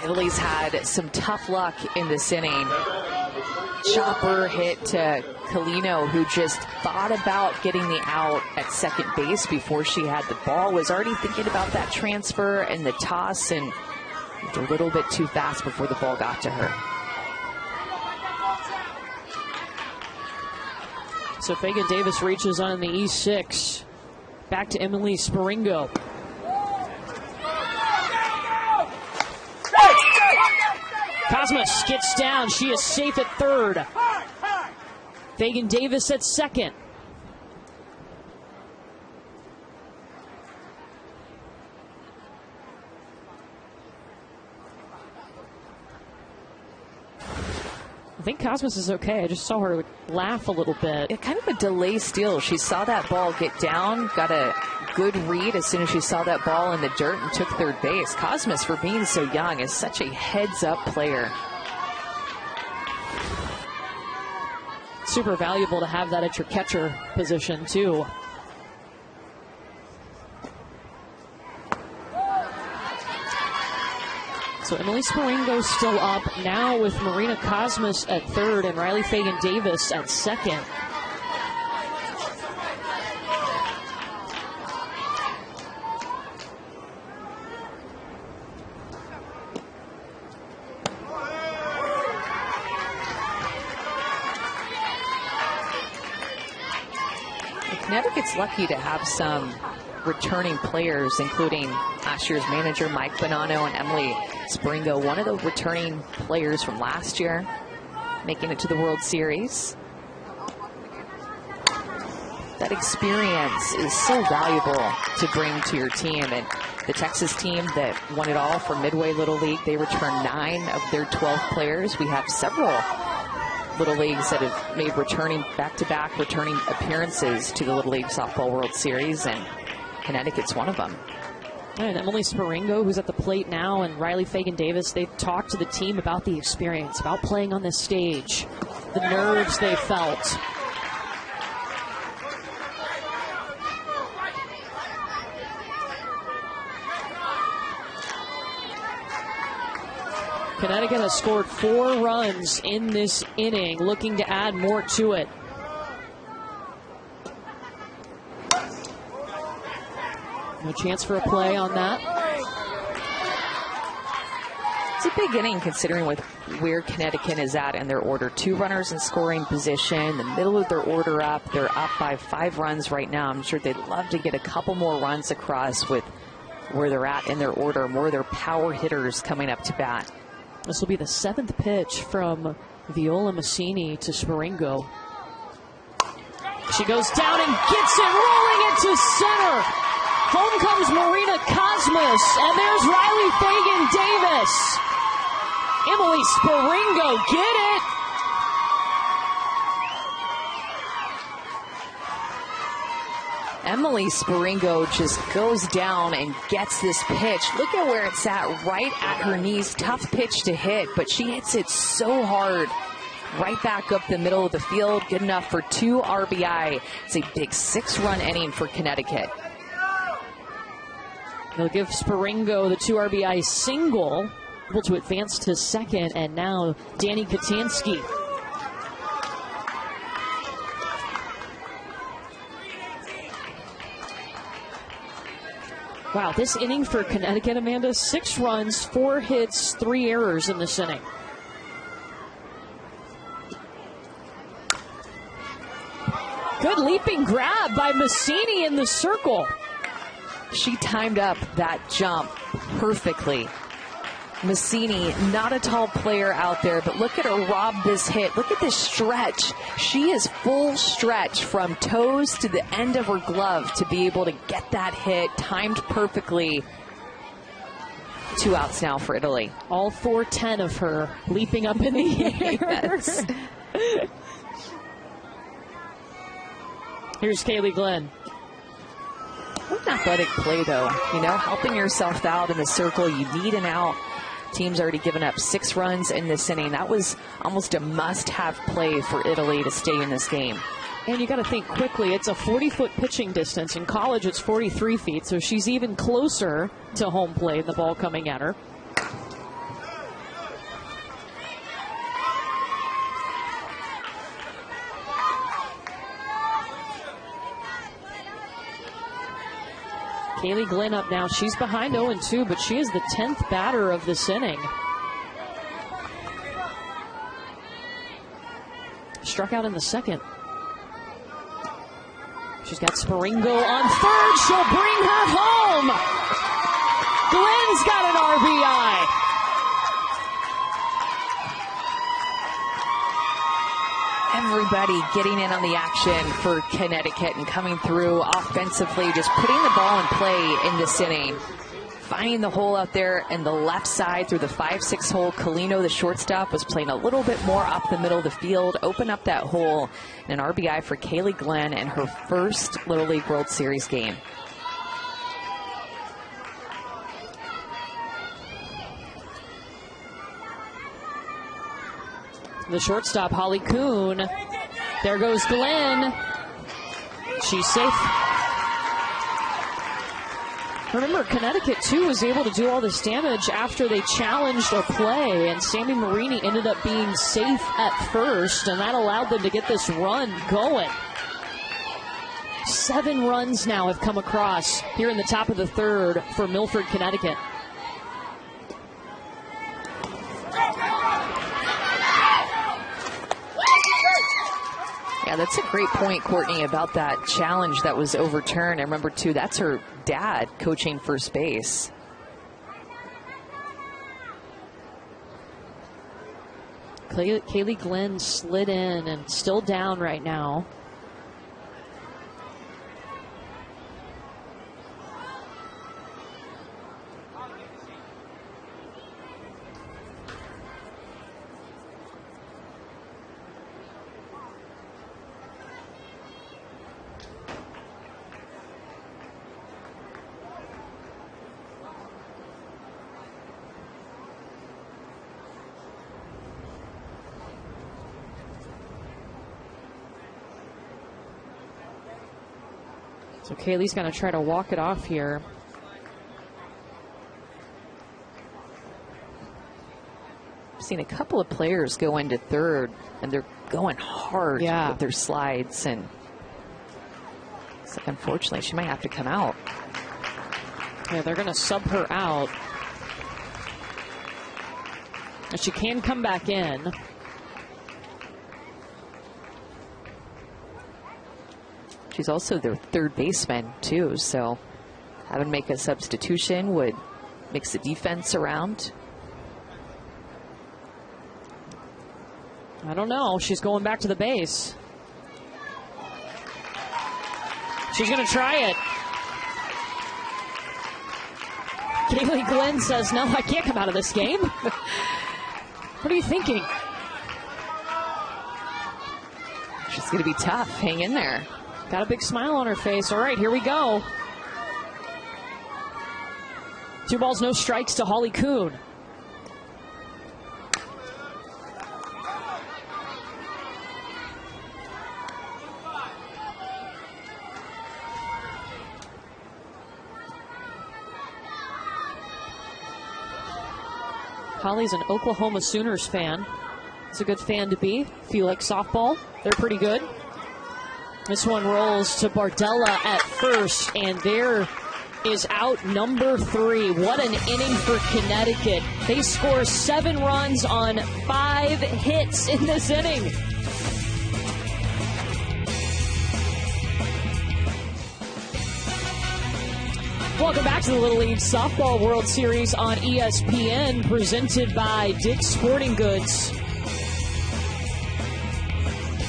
Italy's had some tough luck in this inning. Chopper hit to Colino, who just thought about getting the out at second base before she had the ball, was already thinking about that transfer and the toss, and a little bit too fast before the ball got to her. So Fagan Davis reaches on the E6. Back to Emily Sparingo. Cosmas gets down. She is safe at third. Fagan Davis at second. I think Cosmas is okay. I just saw her laugh a little bit. Yeah, kind of a delay steal. She saw that ball get down, got a good read as soon as she saw that ball in the dirt and took third base. Cosmas, for being so young, is such a heads-up player. Super valuable to have that at your catcher position, too. So Emily Sparingo still up now with Marina Cosmas at third and Riley Fagan Davis at second. Connecticut's lucky to have some returning players, including last year's manager Mike Bonanno and Emily Sparingo, one of the returning players from last year, making it to the World Series. That experience is so valuable to bring to your team. And the Texas team that won it all for Midway Little League, they returned 9 of their 12 players. We have several Little Leagues that have made back-to-back returning appearances to the Little League Softball World Series, and Connecticut's one of them. And Emily Sparingo, who's at the plate now, and Riley Fagan Davis, they've talked to the team about the experience, about playing on this stage, the nerves they felt. Connecticut has scored 4 runs in this inning, looking to add more to it. No chance for a play on that. It's a big inning considering with where Connecticut is at in their order. 2 runners in scoring position, the middle of their order up. They're up by 5 runs right now. I'm sure they'd love to get a couple more runs across with where they're at in their order, more of their power hitters coming up to bat. This will be the 7th pitch from Viola Massini to Sparingo. She goes down and gets it, rolling into center. Home comes Marina Cosmas, and there's Riley Fagan Davis. Emily Sparingo, get it. Emily Sparingo just goes down and gets this pitch. Look at where it's at, right at her knees. Tough pitch to hit, but she hits it so hard. Right back up the middle of the field. Good enough for 2 RBI. It's a big 6-run inning for Connecticut. They'll give Sparingo the 2 RBI single, able to advance to second, and now Danny Katansky. Wow, this inning for Connecticut, Amanda, 6 runs, 4 hits, 3 errors in this inning. Good leaping grab by Massini in the circle. She timed up that jump perfectly. Massini, not a tall player out there, but look at her rob this hit. Look at this stretch. She is full stretch from toes to the end of her glove to be able to get that hit timed perfectly. 2 outs now for Italy. All 410 of her leaping up in the air. Yes. Here's Kaylee Glenn. What an athletic play, though. You know, helping yourself out in the circle. You need an out. Team's already given up 6 runs in this inning. That was almost a must-have play for Italy to stay in this game. And you got to think quickly. It's a 40-foot pitching distance. In college, it's 43 feet, so she's even closer to home plate and the ball coming at her. Kaylee Glenn up now. She's behind 0-2, but she is the 10th batter of this inning. Struck out in the second. She's got Sparingo on third. She'll bring her home. Glenn's got an RBI. Everybody getting in on the action for Connecticut and coming through offensively, just putting the ball in play in this inning. Finding the hole out there in the left side through the 5-6 hole. Colino, the shortstop, was playing a little bit more up the middle of the field. Open up that hole. And an RBI for Kaylee Glenn in her first Little League World Series game. The shortstop, Holly Kuhn. There goes Glenn. She's safe. Remember, Connecticut, too, was able to do all this damage after they challenged a play, and Sammy Marini ended up being safe at first, and that allowed them to get this run going. 7 runs now have come across here in the top of the third for Milford, Connecticut. Yeah, that's a great point, Courtney, about that challenge that was overturned. And remember, too, that's her dad coaching first base. Kaylee Glenn slid in and still down right now. So Kaylee's going to try to walk it off here. I've seen a couple of players go into third, and they're going hard with their slides. And so unfortunately, she might have to come out. Yeah, they're going to sub her out. And she can come back in. She's also their third baseman, too, so having to make a substitution would mix the defense around. I don't know. She's going back to the base. She's going to try it. Kaylee Glenn says, no, I can't come out of this game. What are you thinking? She's going to be tough. Hang in there. Got a big smile on her face. All right, here we go. 2 balls, no strikes to Holly Kuhn. Holly's an Oklahoma Sooners fan. It's a good fan to be. If you like softball, they're pretty good. This one rolls to Bardella at first, and there is out number 3. What an inning for Connecticut. They score 7 runs on 5 hits in this inning. Welcome back to the Little League Softball World Series on ESPN, presented by Dick's Sporting Goods.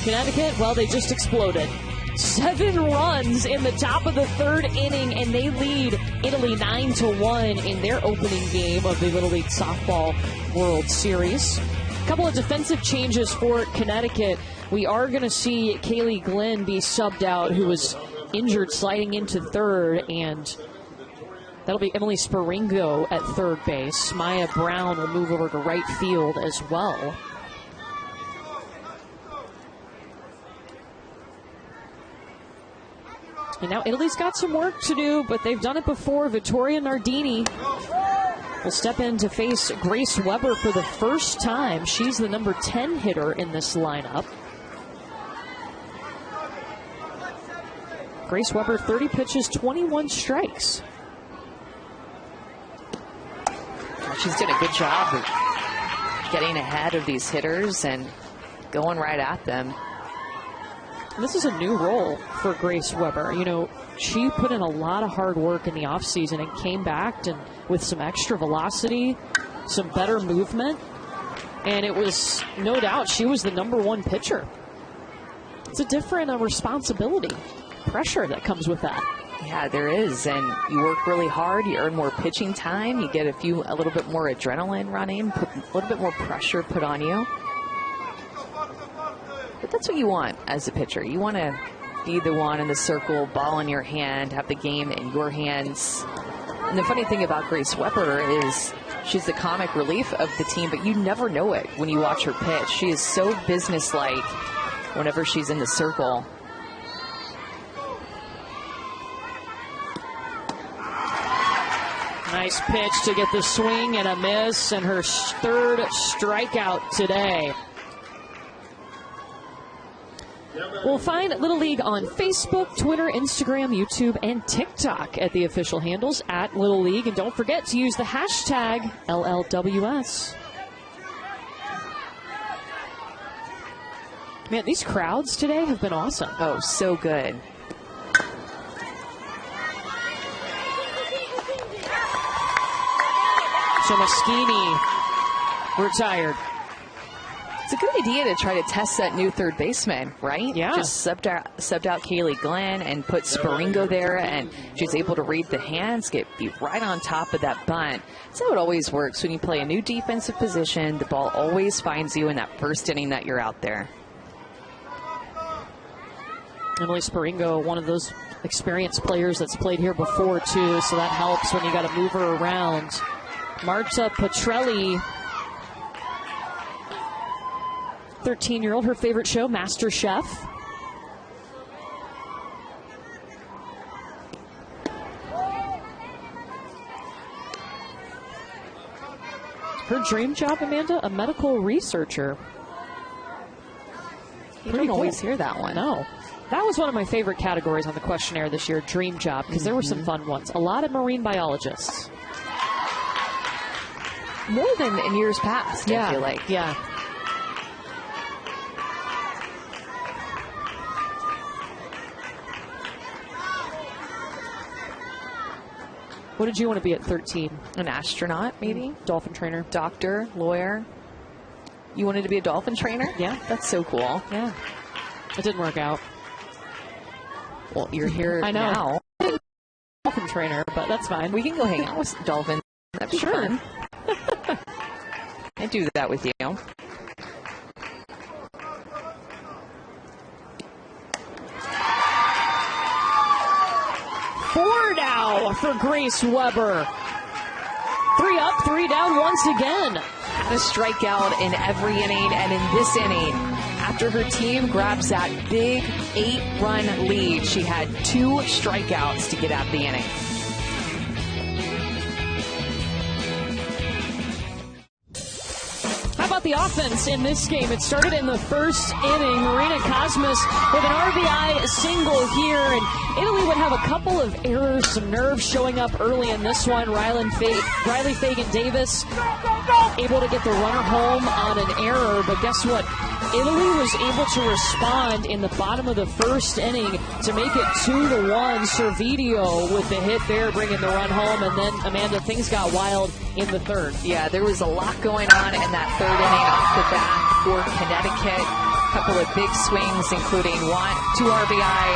Connecticut, well, they just exploded. 7 runs in the top of the 3rd inning, and they lead Italy 9-1 in their opening game of the Little League Softball World Series. A couple of defensive changes for Connecticut. We are going to see Kaylee Glenn be subbed out, who was injured sliding into 3rd, and that'll be Emily Sparingo at 3rd base. Maya Brown will move over to right field as well. And now Italy's got some work to do, but they've done it before. Vittoria Nardini will step in to face Grace Weber for the first time. She's the number 10 hitter in this lineup. Grace Weber, 30 pitches, 21 strikes. She's done a good job of getting ahead of these hitters and going right at them. This is a new role for Grace Weber. You know, she put in a lot of hard work in the offseason and came back and with some extra velocity, some better movement, and it was, no doubt, she was the number 1 pitcher. It's a different responsibility, pressure that comes with that. Yeah, there is, and you work really hard, you earn more pitching time, you get a little bit more adrenaline running, put a little bit more pressure put on you. But that's what you want as a pitcher. You want to be the one in the circle, ball in your hand, have the game in your hands. And the funny thing about Grace Weber is she's the comic relief of the team, but you never know it when you watch her pitch. She is so businesslike whenever she's in the circle. Nice pitch to get the swing and a miss, and her 3rd strikeout today. We'll find Little League on Facebook, Twitter, Instagram, YouTube, and TikTok at the official handles at Little League. And don't forget to use the hashtag LLWS. Man, these crowds today have been awesome. Oh, so good. So Moschini retired. It's a good idea to try to test that new 3rd baseman, right? Yeah. Just subbed out Kaylee Glenn and put Sparingo there, and she's able to read the hands, be right on top of that bunt. That's how it always works. When you play a new defensive position, the ball always finds you in that 1st inning that you're out there. Emily Sparingo, one of those experienced players that's played here before, too, so that helps when you got to move her around. Marta Petrelli, 13-year-old, her favorite show, Master Chef. Her dream job, Amanda, a medical researcher. You don't always hear that one. No. That was one of my favorite categories on the questionnaire this year, dream job, because there were some fun ones. A lot of marine biologists. More than in years past, I feel like. Yeah. What did you want to be at 13? An astronaut, maybe? Dolphin trainer. Doctor, lawyer. You wanted to be a dolphin trainer? Yeah. That's so cool. Yeah. It didn't work out. Well, you're here I know. now. Dolphin trainer, but that's fine. We can go hang out with dolphins. That'd be fun. I'd do that with you. 4 now for Grace Weber. 3 up, 3 down once again. Had a strikeout in every inning, and in this inning, after her team grabs that big 8-run lead, she had 2 strikeouts to get out the inning. How about the offense in this game. It started in the first inning. Marina Cosmas with an RBI single here, and Italy would have a couple of errors, some nerves showing up early in this one. Riley Fagan-Davis able to get the runner home on an error, but guess what? Italy was able to respond in the bottom of the first inning to make it 2-1. Servideo with the hit there, bringing the run home, and then, Amanda, things got wild in the third. Yeah, there was a lot going on in that third inning off the bat for Connecticut. A couple of big swings, including 2 RBI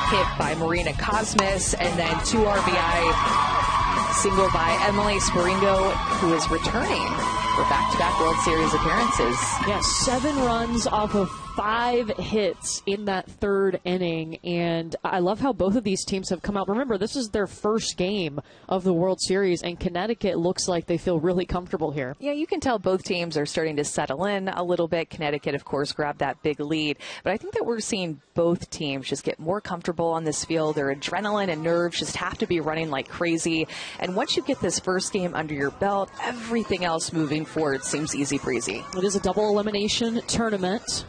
hit by Marina Cosmas, and then 2 RBI single by Emily Sporingo, who is returning for back-to-back World Series appearances. Yes, 7 runs off of 5 hits in that third inning, and I love how both of these teams have come out. Remember, this is their first game of the World Series, and Connecticut looks like they feel really comfortable here. Yeah, you can tell both teams are starting to settle in a little bit. Connecticut, of course, grabbed that big lead, but I think that we're seeing both teams just get more comfortable on this field. Their adrenaline and nerves just have to be running like crazy, and once you get this first game under your belt, everything else moving forward seems easy breezy. It is a double elimination tournament,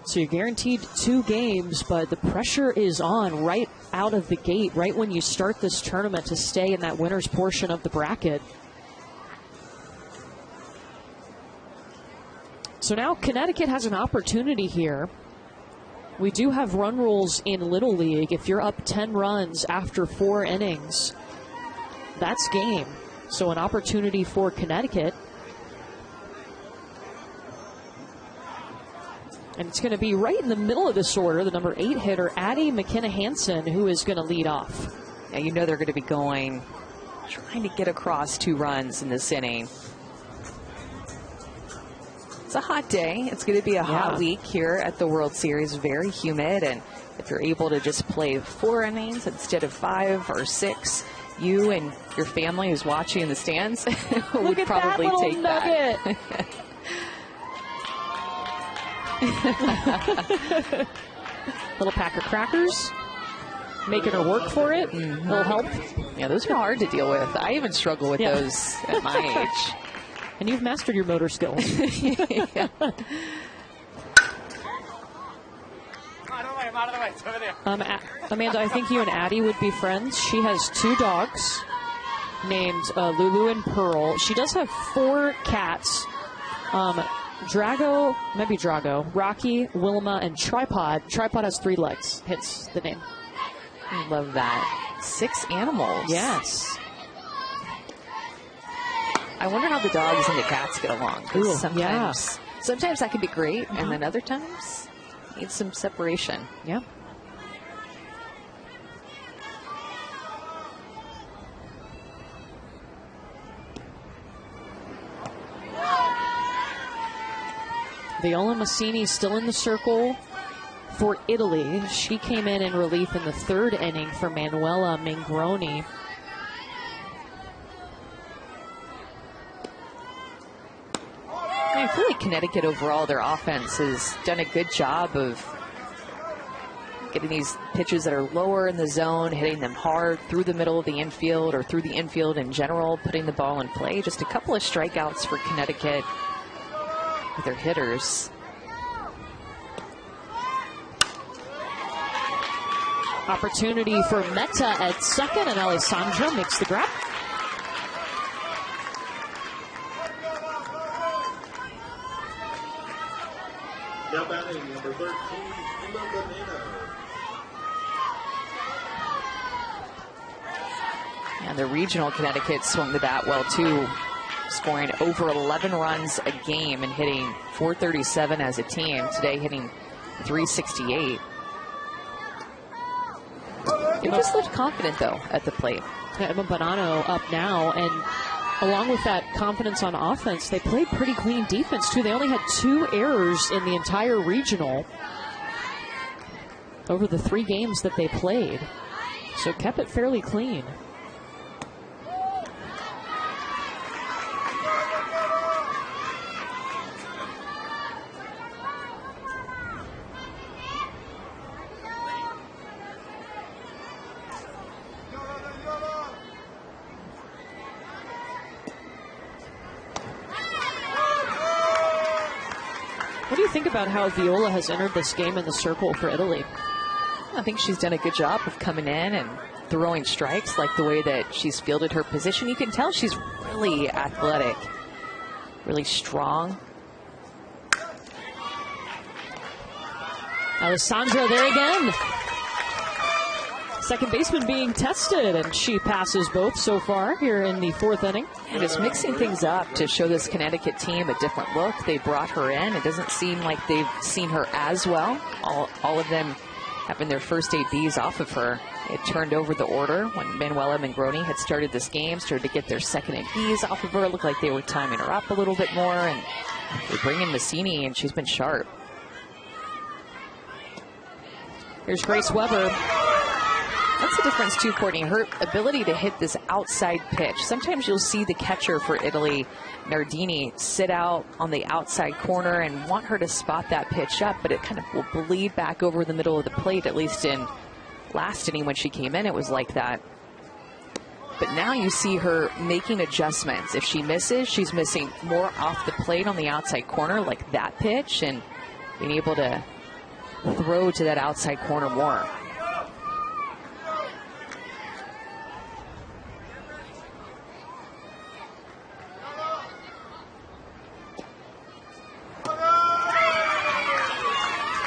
so you're guaranteed 2 games, but the pressure is on right out of the gate, right when you start this tournament, to stay in that winner's portion of the bracket. So now Connecticut has an opportunity here. We do have run rules in Little League. If you're up 10 runs after 4 innings, that's game. So an opportunity for Connecticut. And it's going to be right in the middle of this order, the number 8 hitter, Addie McKenna-Hansen, who is going to lead off. Yeah, you know they're going to be trying to get across 2 runs in this inning. It's a hot day. It's going to be a hot week here at the World Series. Very humid, and if you're able to just play 4 innings instead of 5 or 6, you and your family who's watching in the stands would probably take that. Little pack of crackers, making her work for it. Will help. Yeah, those are hard to deal with. I even struggle with those at my age. And you've mastered your motor skills. Amanda, I think you and Addie would be friends. She has 2 dogs named Lulu and Pearl. She does have 4 cats. Drago, Rocky, Wilma, and Tripod. Tripod has 3 legs, hence the name. I love that. 6 animals. Yes. I wonder how the dogs and the cats get along. Sometimes that can be great, and then other times need some separation. Yeah. Viola Massini still in the circle for Italy. She came in relief in the 3rd inning for Manuela Mingroni. I feel like Connecticut overall, their offense has done a good job of getting these pitches that are lower in the zone, hitting them hard through the middle of the infield or through the infield in general, putting the ball in play. Just a couple of strikeouts for Connecticut with their hitters. Opportunity for Meta at second, and Alessandra makes the grab. Now batting number 13, Emma Bonino. And the regional Connecticut swung the bat well too, scoring over 11 runs a game and hitting .437 as a team. Today hitting .368. They just looked confident though at the plate. Yeah, Emma Bonano up now, and along with that confidence on offense, they played pretty clean defense too. They only had 2 errors in the entire regional over the 3 games that they played, so kept it fairly clean. think about how Viola has entered this game in the circle for Italy? I think she's done a good job of coming in and throwing strikes, like the way that she's fielded her position. You can tell she's really athletic, really strong. Alessandra there again. Second baseman being tested, and she passes both so far here in the 4th inning. And just mixing things up to show this Connecticut team a different look. They brought her in. It doesn't seem like they've seen her as well. All of them having their first ABs off of her. It turned over the order when Manuela Mangroni had started this game, started to get their second ABs off of her. It looked like they were timing her up a little bit more, and they bring in Massini, and she's been sharp. Here's Grace Weber. That's the difference too, Courtney. Her ability to hit this outside pitch. Sometimes you'll see the catcher for Italy, Nardini, sit out on the outside corner and want her to spot that pitch up, but it kind of will bleed back over the middle of the plate. At least in last inning when she came in, it was like that. But now you see her making adjustments. If she misses, she's missing more off the plate on the outside corner, like that pitch, and being able to throw to that outside corner more.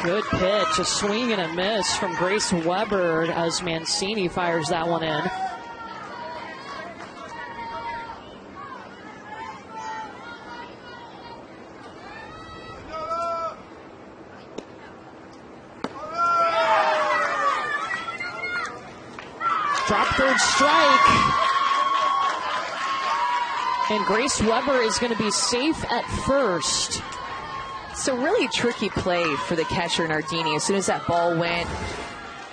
Good pitch, a swing and a miss from Grace Weber as Mancini fires that one in. Drop third strike. And Grace Weber is going to be safe at first. So really tricky play for the catcher, Nardini. As soon as that ball went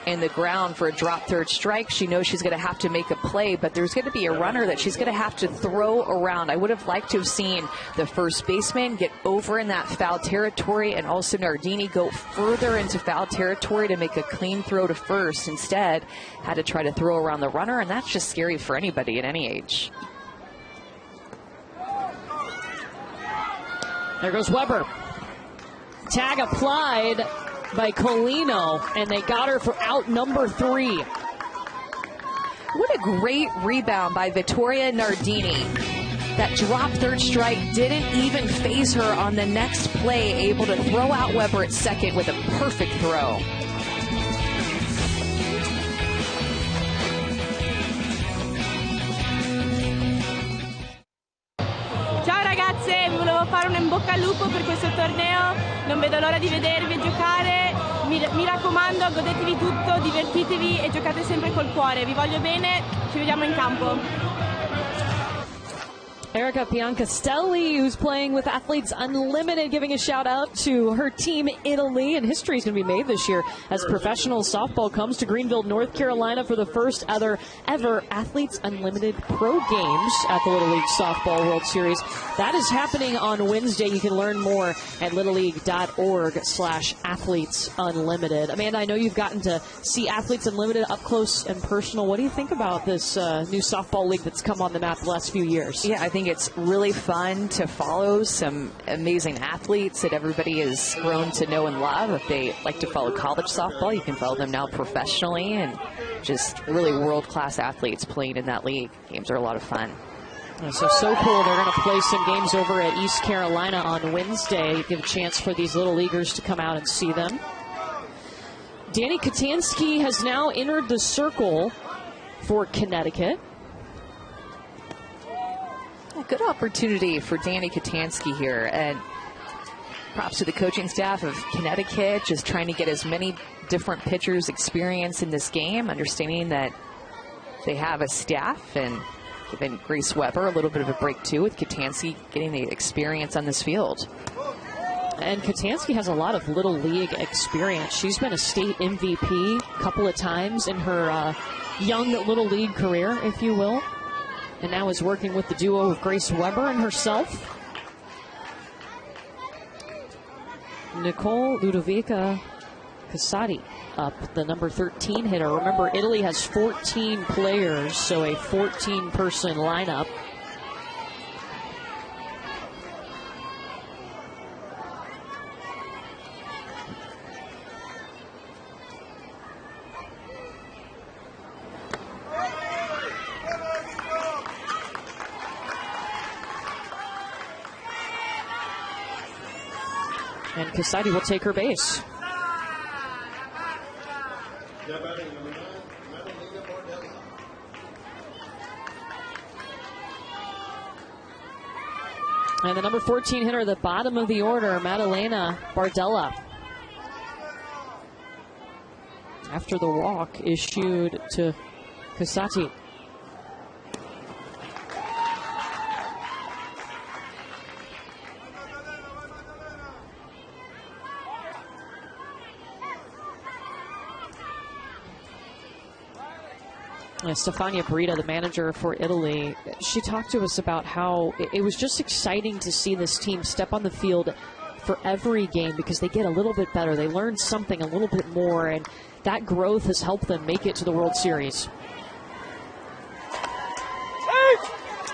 in the ground for a drop third strike, she knows she's going to have to make a play, but there's going to be a runner that she's going to have to throw around. I would have liked to have seen the first baseman get over in that foul territory and also Nardini go further into foul territory to make a clean throw to first. Instead, had to try to throw around the runner, and that's just scary for anybody at any age. There goes Weber. Tag applied by Colino, and they got her for out number 3. What a great rebound by Vittoria Nardini. That drop third strike didn't even phase her on the next play, able to throw out Weber at second with a perfect throw. Ciao ragazze, vi volevo fare un in bocca al lupo per questo torneo, non vedo l'ora di vedervi giocare, mi raccomando, godetevi tutto, divertitevi e giocate sempre col cuore, vi voglio bene, ci vediamo in campo. Erica Piancastelli, who's playing with Athletes Unlimited, giving a shout out to her team Italy, and history is going to be made this year as professional softball comes to Greenville, North Carolina for the first ever Athletes Unlimited Pro Games at the Little League Softball World Series. That is happening on Wednesday. You can learn more at littleleague.org/Athletes Unlimited. Amanda, I know you've gotten to see Athletes Unlimited up close and personal. What do you think about this new softball league that's come on the map the last few years? Yeah, I think it's really fun to follow some amazing athletes that everybody has grown to know and love. If they like to follow college softball, you can follow them now professionally, and just really world-class athletes playing in that league. Games are a lot of fun. So cool. They're going to play some games over at East Carolina on Wednesday. Give a chance for these little leaguers to come out and see them. Danny Katansky has now entered the circle for Connecticut. A good opportunity for Danny Katansky here, and props to the coaching staff of Connecticut, just trying to get as many different pitchers experience in this game, understanding that they have a staff, and giving Grace Weber a little bit of a break too, with Katansky getting the experience on this field. And Katansky has a lot of little league experience. She's been a state MVP a couple of times in her young little league career, if you will. And now is working with the duo of Grace Weber and herself. Nicole Ludovica Casati up, the number 13 hitter. Remember, Italy has 14 players, so a 14-person lineup. And Casati will take her base. Now batting number 9, Madalena Bardella. And the number 14 hitter at the bottom of the order, Madalena Bardella. After the walk issued to Casati. Stefania Brita, the manager for Italy, she talked to us about how it was just exciting to see this team step on the field for every game because they get a little bit better. They learn something a little bit more, and that growth has helped them make it to the World Series.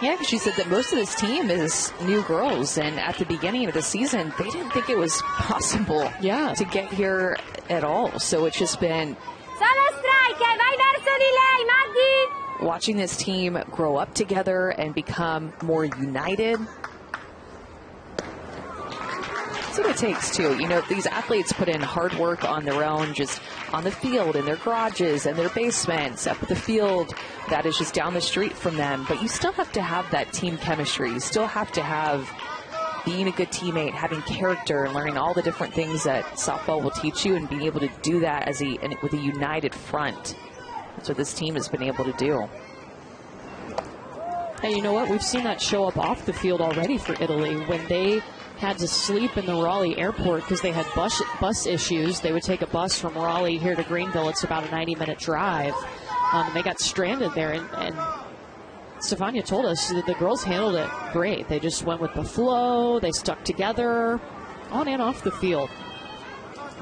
Yeah, because she said that most of this team is new girls, and at the beginning of the season, they didn't think it was possible to get here at all. So it's just been watching this team grow up together and become more united. That's what it takes, too. You know, these athletes put in hard work on their own, just on the field, in their garages, and their basements, up at the field that is just down the street from them. But you still have to have that team chemistry. You still have to have being a good teammate, having character, and learning all the different things that softball will teach you, and being able to do that as with a united front. That's what this team has been able to do. Hey, you know what? We've seen that show up off the field already for Italy. When they had to sleep in the Raleigh airport because they had bus issues, they would take a bus from Raleigh here to Greenville. It's about a 90-minute drive. And they got stranded there. And Stefania told us that the girls handled it great. They just went with the flow. They stuck together on and off the field,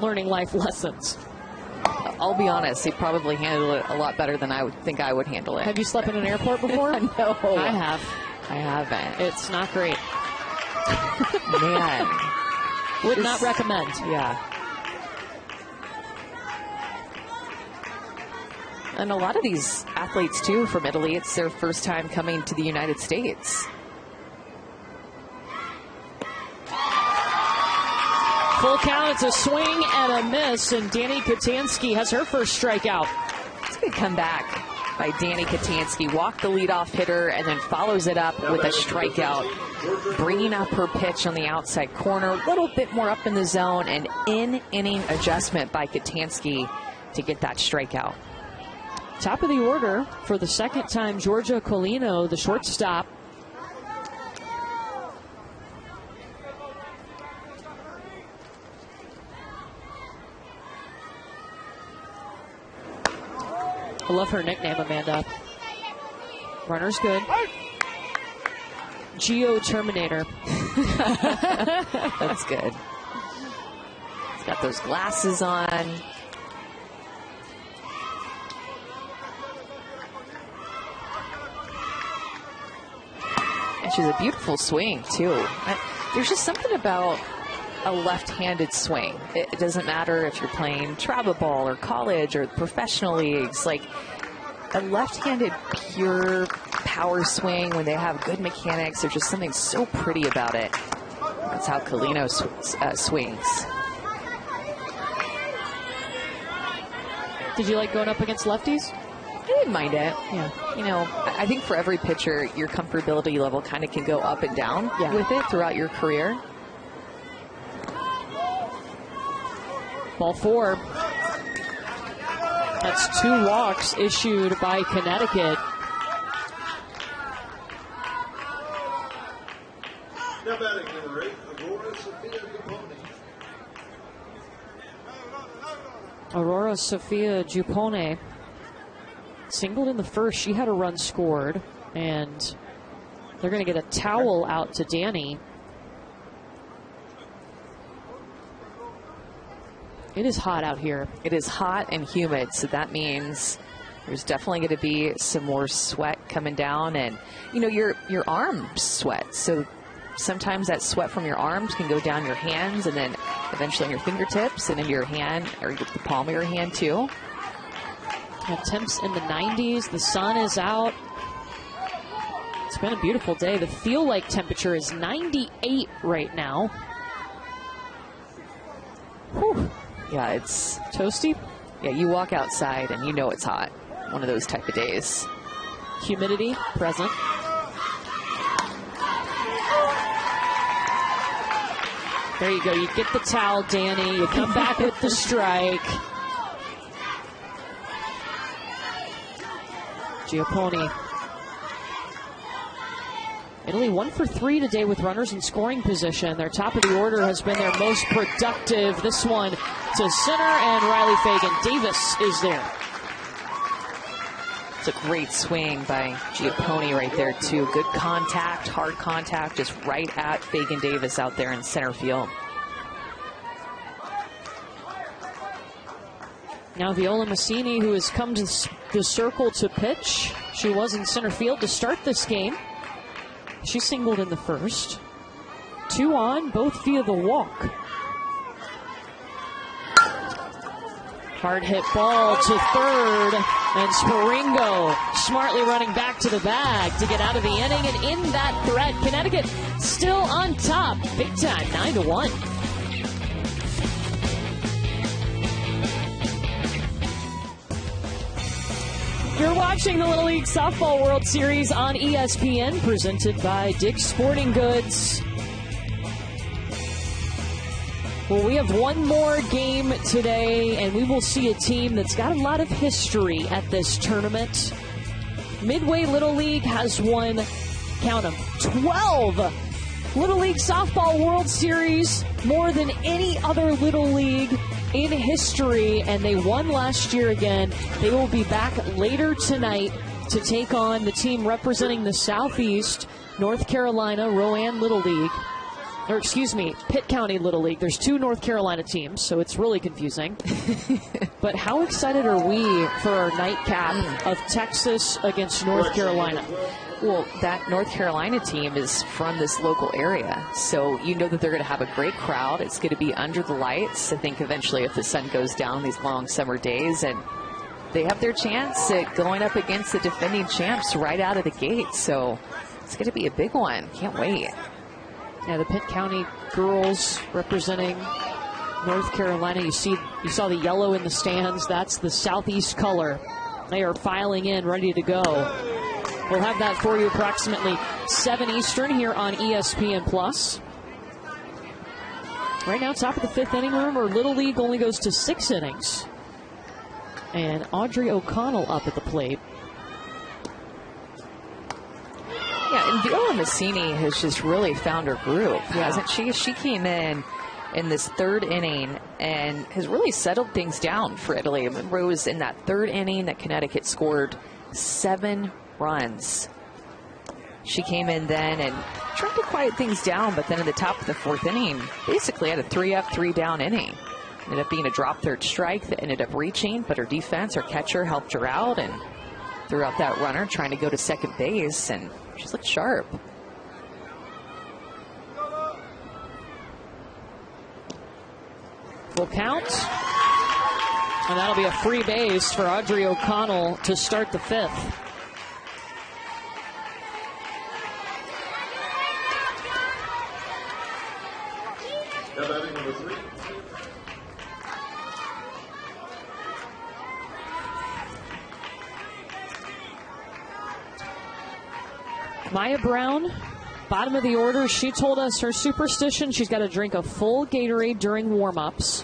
learning life lessons. I'll be honest, they probably handled it a lot better than I would think I would handle it. Have you slept in an airport before? No. I have. I haven't. It's not great. Man. Would not recommend. Yeah. And a lot of these athletes, too, from Italy, it's their first time coming to the United States. Full count, it's a swing and a miss, and Danny Katansky has her first strikeout. It's a good comeback by Danny Katansky. Walked the leadoff hitter and then follows it up with a strikeout, bringing up her pitch on the outside corner, a little bit more up in the zone, and in-inning adjustment by Katansky to get that strikeout. Top of the order for the second time, Georgia Colino, the shortstop. I love her nickname, Amanda. Runner's good. Geo Terminator. That's good. He's got those glasses on. And she's a beautiful swing, too. There's just something about a left-handed swing. It doesn't matter if you're playing travel ball or college or professional leagues. Like a left-handed pure power swing, when they have good mechanics, there's just something so pretty about it. That's how Colino swings. Did you like going up against lefties? I didn't mind it. Yeah. You know, I think for every pitcher, your comfortability level kind of can go up and down with it throughout your career. Ball 4. That's 2 walks issued by Connecticut. Now batting number 8, Aurora Sophia Dupone. Aurora Sophia Dupone singled in the first. She had a run scored, and they're going to get a towel out to Danny. It is hot out here. It is hot and humid, so that means there's definitely going to be some more sweat coming down, and you know, your arms sweat. So sometimes that sweat from your arms can go down your hands, and then eventually on your fingertips, and in your hand or the palm of your hand too. Temps in the 90s. The sun is out. It's been a beautiful day. The feel-like temperature is 98 right now. Yeah, it's toasty. Yeah, you walk outside and you know it's hot. One of those type of days. Humidity present. There you go. You get the towel, Danny. You come back with the strike. Giappone. Italy 1 for 3 today with runners in scoring position. Their top of the order has been their most productive. This one to center, and Riley Fagan-Davis is there. It's a great swing by Giappone right there, too. Good contact, hard contact, just right at Fagan-Davis out there in center field. Now Viola Massini, who has come to the circle to pitch. She was in center field to start this game. She singled in the first. 2 on, both via the walk. Hard hit ball to third, and Sparingo smartly running back to the bag to get out of the inning, and in that threat, Connecticut still on top, big time, 9-1. You're watching the Little League Softball World Series on ESPN, presented by Dick's Sporting Goods. Well, we have one more game today, and we will see a team that's got a lot of history at this tournament. Midway Little League has won, count them, 12 Little League Softball World Series, more than any other Little League in history, and they won last year again. They will be back later tonight to take on the team representing the Southeast, North Carolina Rowan Little League. Or excuse me, Pitt County Little League. There's 2 North Carolina teams, so it's really confusing. But how excited are we for our nightcap of Texas against North Carolina? Well, that North Carolina team is from this local area, so you know that they're going to have a great crowd. It's going to be under the lights, I think, eventually, if the sun goes down these long summer days. And they have their chance at going up against the defending champs right out of the gate. So it's going to be a big one. Can't wait. Yeah, the Pitt County girls representing North Carolina. You saw the yellow in the stands. That's the Southeast color. They are filing in, ready to go. We'll have that for you approximately 7 Eastern here on ESPN+. Right now, top of the 5th inning room, or Little League only goes to 6 innings. And Audrey O'Connell up at the plate. Yeah, and Viola Massini has just really found her groove, hasn't she? She came in this 3rd inning and has really settled things down for Italy. I remember it was in that 3rd inning that Connecticut scored 7 runs. She came in then and tried to quiet things down, but then in the top of the 4th inning, basically had a 3-up, 3-down inning. Ended up being a drop third strike that ended up reaching, but her defense, her catcher, helped her out and threw out that runner trying to go to second base, and she's looked sharp. Full count. And that'll be a free base for Audrey O'Connell to start the 5th. Number 3. Maya Brown, bottom of the order. She told us her superstition, she's got to drink a full Gatorade during warm-ups.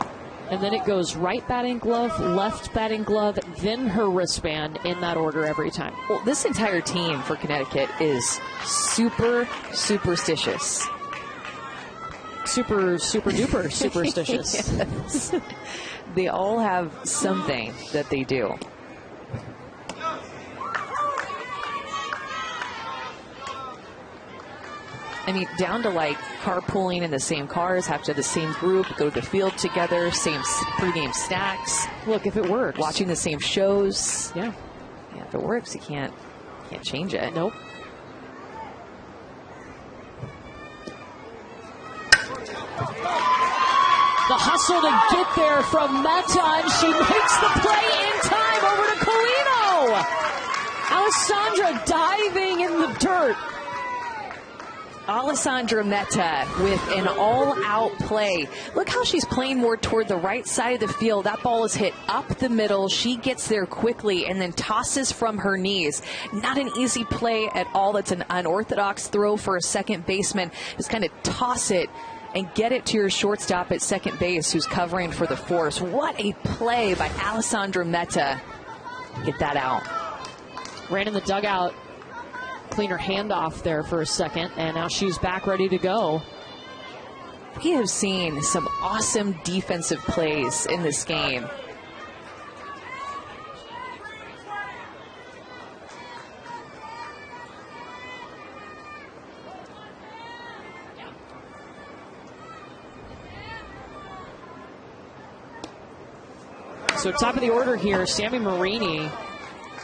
And then it goes right batting glove, left batting glove, then her wristband, in that order every time. Well, this entire team for Connecticut is super superstitious. Super duper superstitious. Yes. They all have something that they do. I mean, down to like carpooling in the same cars, have to have the same group, go to the field together, same pregame snacks. Look, if it works. Watching the same shows. Yeah. Yeah, if it works, you can't change it. Nope. The hustle to get there from Meta, and she makes the play in time over to Colino. Alessandra diving in the dirt. Alessandra Metta with an all-out play. Look how she's playing more toward the right side of the field. That ball is hit up the middle. She gets there quickly and then tosses from her knees. Not an easy play at all. That's an unorthodox throw for a second baseman. Just kind of toss it and get it to your shortstop at second base who's covering for the force. What a play by Alessandra Metta. Get that out. Ran in the dugout. Clean her hand off there for a second, and now she's back ready to go. We have seen some awesome defensive plays in this game. So top of the order here, Sammy Marini.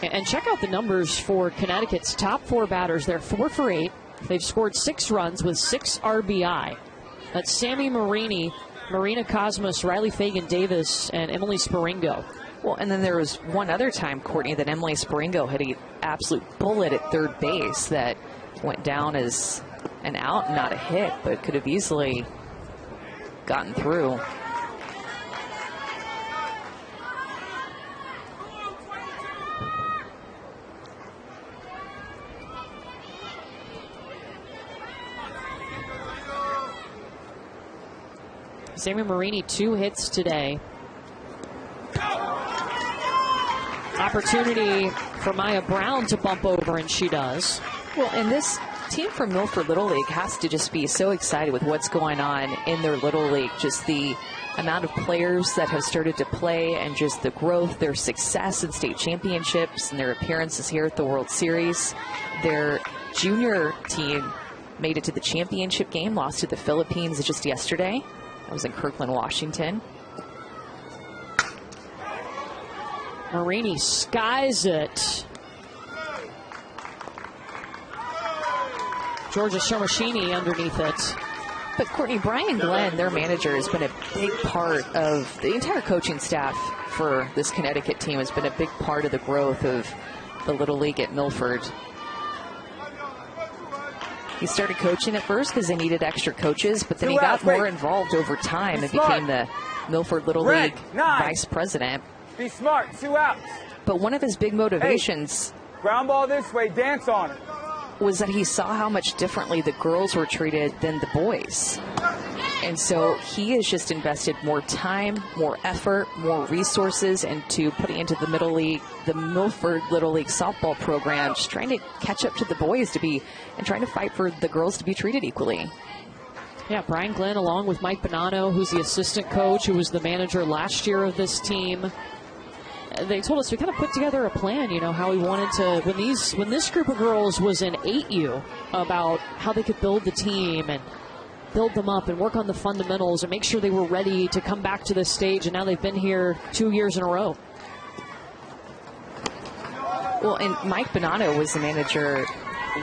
And check out the numbers for Connecticut's top 4 batters. They're 4 for 8. They've scored 6 runs with 6 RBI. That's Sammy Marini, Marina Cosmos, Riley Fagan-Davis, and Emily Sparingo. Well, and then there was one other time, Courtney, that Emily Sparingo hit an absolute bullet at third base that went down as an out, not a hit, but could have easily gotten through. Sammy Marini, 2 hits today. Opportunity for Maya Brown to bump over, and she does. Well, and this team from Milford Little League has to just be so excited with what's going on in their Little League. Just the amount of players that have started to play and just the growth, their success in state championships and their appearances here at the World Series. Their junior team made it to the championship game, lost to the Philippines just yesterday. That was in Kirkland, Washington. Marini skies it. Georgia Shomashini underneath it. But Courtney, Brian Glenn, their manager, has been a big part of the entire coaching staff for this Connecticut team. Has been a big part of the growth of the Little League at Milford. He started coaching at first because they needed extra coaches, but then he got more involved over time and became the Milford Little League vice president. Be smart, 2 outs. But one of his big motivations, ground ball this way, dance on it, was that he saw how much differently the girls were treated than the boys. And so he has just invested more time, more effort, more resources into putting into the Middle League, the Milford Little League softball program, just trying to catch up to the boys and trying to fight for the girls to be treated equally. Yeah, Brian Glenn along with Mike Bonanno, who's the assistant coach, who was the manager last year of this team. They told us we kind of put together a plan, you know, how we wanted to, when this group of girls was in 8U, about how they could build the team and build them up and work on the fundamentals and make sure they were ready to come back to this stage. And now they've been here 2 years in a row. Well, and Mike Bonanno was the manager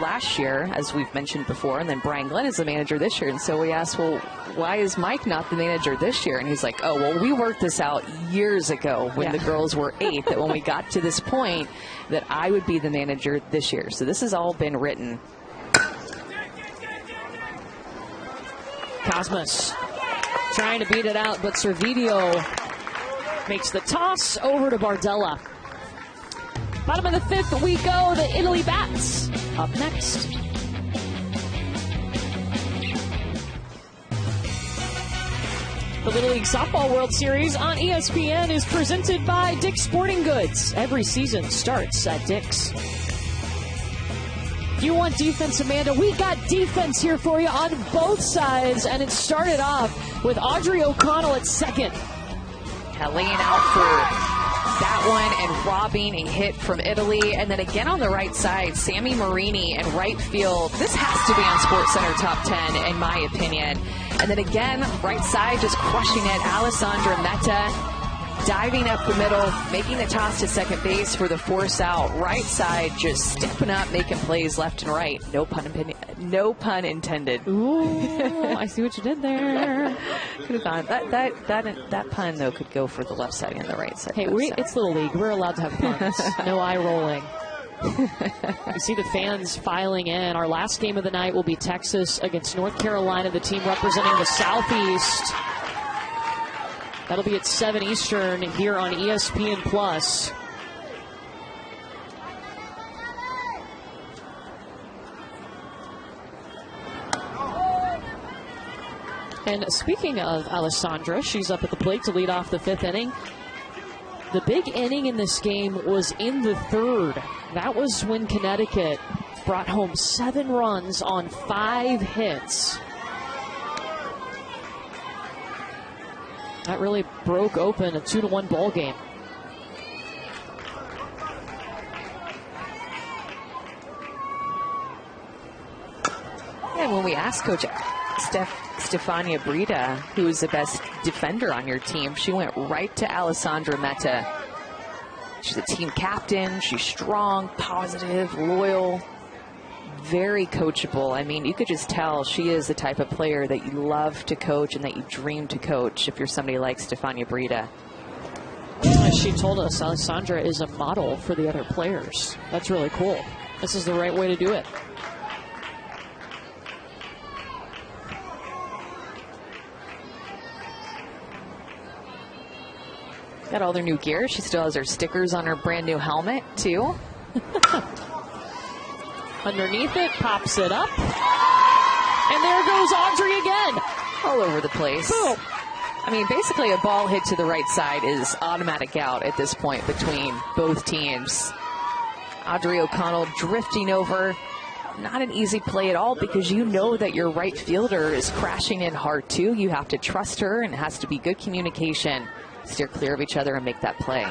last year, as we've mentioned before, and then Brian Glenn is the manager this year. And so we asked, well, why is Mike not the manager this year? And he's like, oh, well, we worked this out years ago when the girls were 8, that when we got to this point that I would be the manager this year. So this has all been written. Cosmos trying to beat it out, but Servideo makes the toss over to Bardella. Bottom of the 5th, we go. The Italy Bats up next. The Little League Softball World Series on ESPN is presented by Dick's Sporting Goods. Every season starts at Dick's. If you want defense, Amanda, we got defense here for you on both sides. And it started off with Audrey O'Connell at second. Laying out for that one and robbing a hit from Italy. And then again on the right side, Sammy Marini in right field. This has to be on SportsCenter top 10 in my opinion. And then again, right side just crushing it. Alessandra Metta diving up the middle, making the toss to second base for the force out. Right side just stepping up, making plays left and right. No pun intended. Ooh, I see what you did there. Could have gone. That pun though could go for the left side and the right side. Hey, it's Little League. We're allowed to have puns. No eye rolling. You see the fans filing in. Our last game of the night will be Texas against North Carolina, the team representing the Southeast. That'll be at 7 Eastern here on ESPN+. And speaking of Alessandra, she's up at the plate to lead off the 5th inning. The big inning in this game was in the 3rd. That was when Connecticut brought home 7 runs on 5 hits. That really broke open a 2-1 ball game. And when we asked Coach Stefania Brita, who is the best defender on your team, she went right to Alessandra Metta. She's a team captain. She's strong, positive, loyal, very coachable. I mean, you could just tell she is the type of player that you love to coach and that you dream to coach if you're somebody like Stefania Brita. As she told us, Alessandra is a model for the other players. That's really cool. This is the right way to do it. Got all their new gear. She still has her stickers on her brand new helmet, too. Underneath it, pops it up. And there goes Audrey again. All over the place. Boom. I mean, basically a ball hit to the right side is automatic out at this point between both teams. Audrey O'Connell drifting over. Not an easy play at all because you know that your right fielder is crashing in hard, too. You have to trust her, and it has to be good communication. Steer clear of each other and make that play.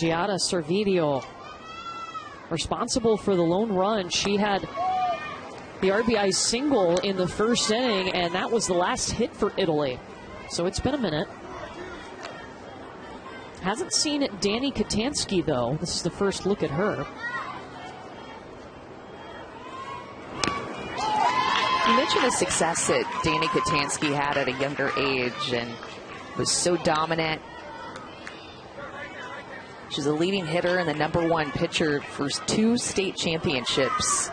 Giada Servideo responsible for the lone run. She had the RBI single in the 1st inning, and that was the last hit for Italy. So it's been a minute. Hasn't seen Dani Katansky, though. This is the first look at her. You mentioned the success that Dani Katansky had at a younger age and was so dominant. She's a leading hitter and the #1 pitcher for 2 state championships.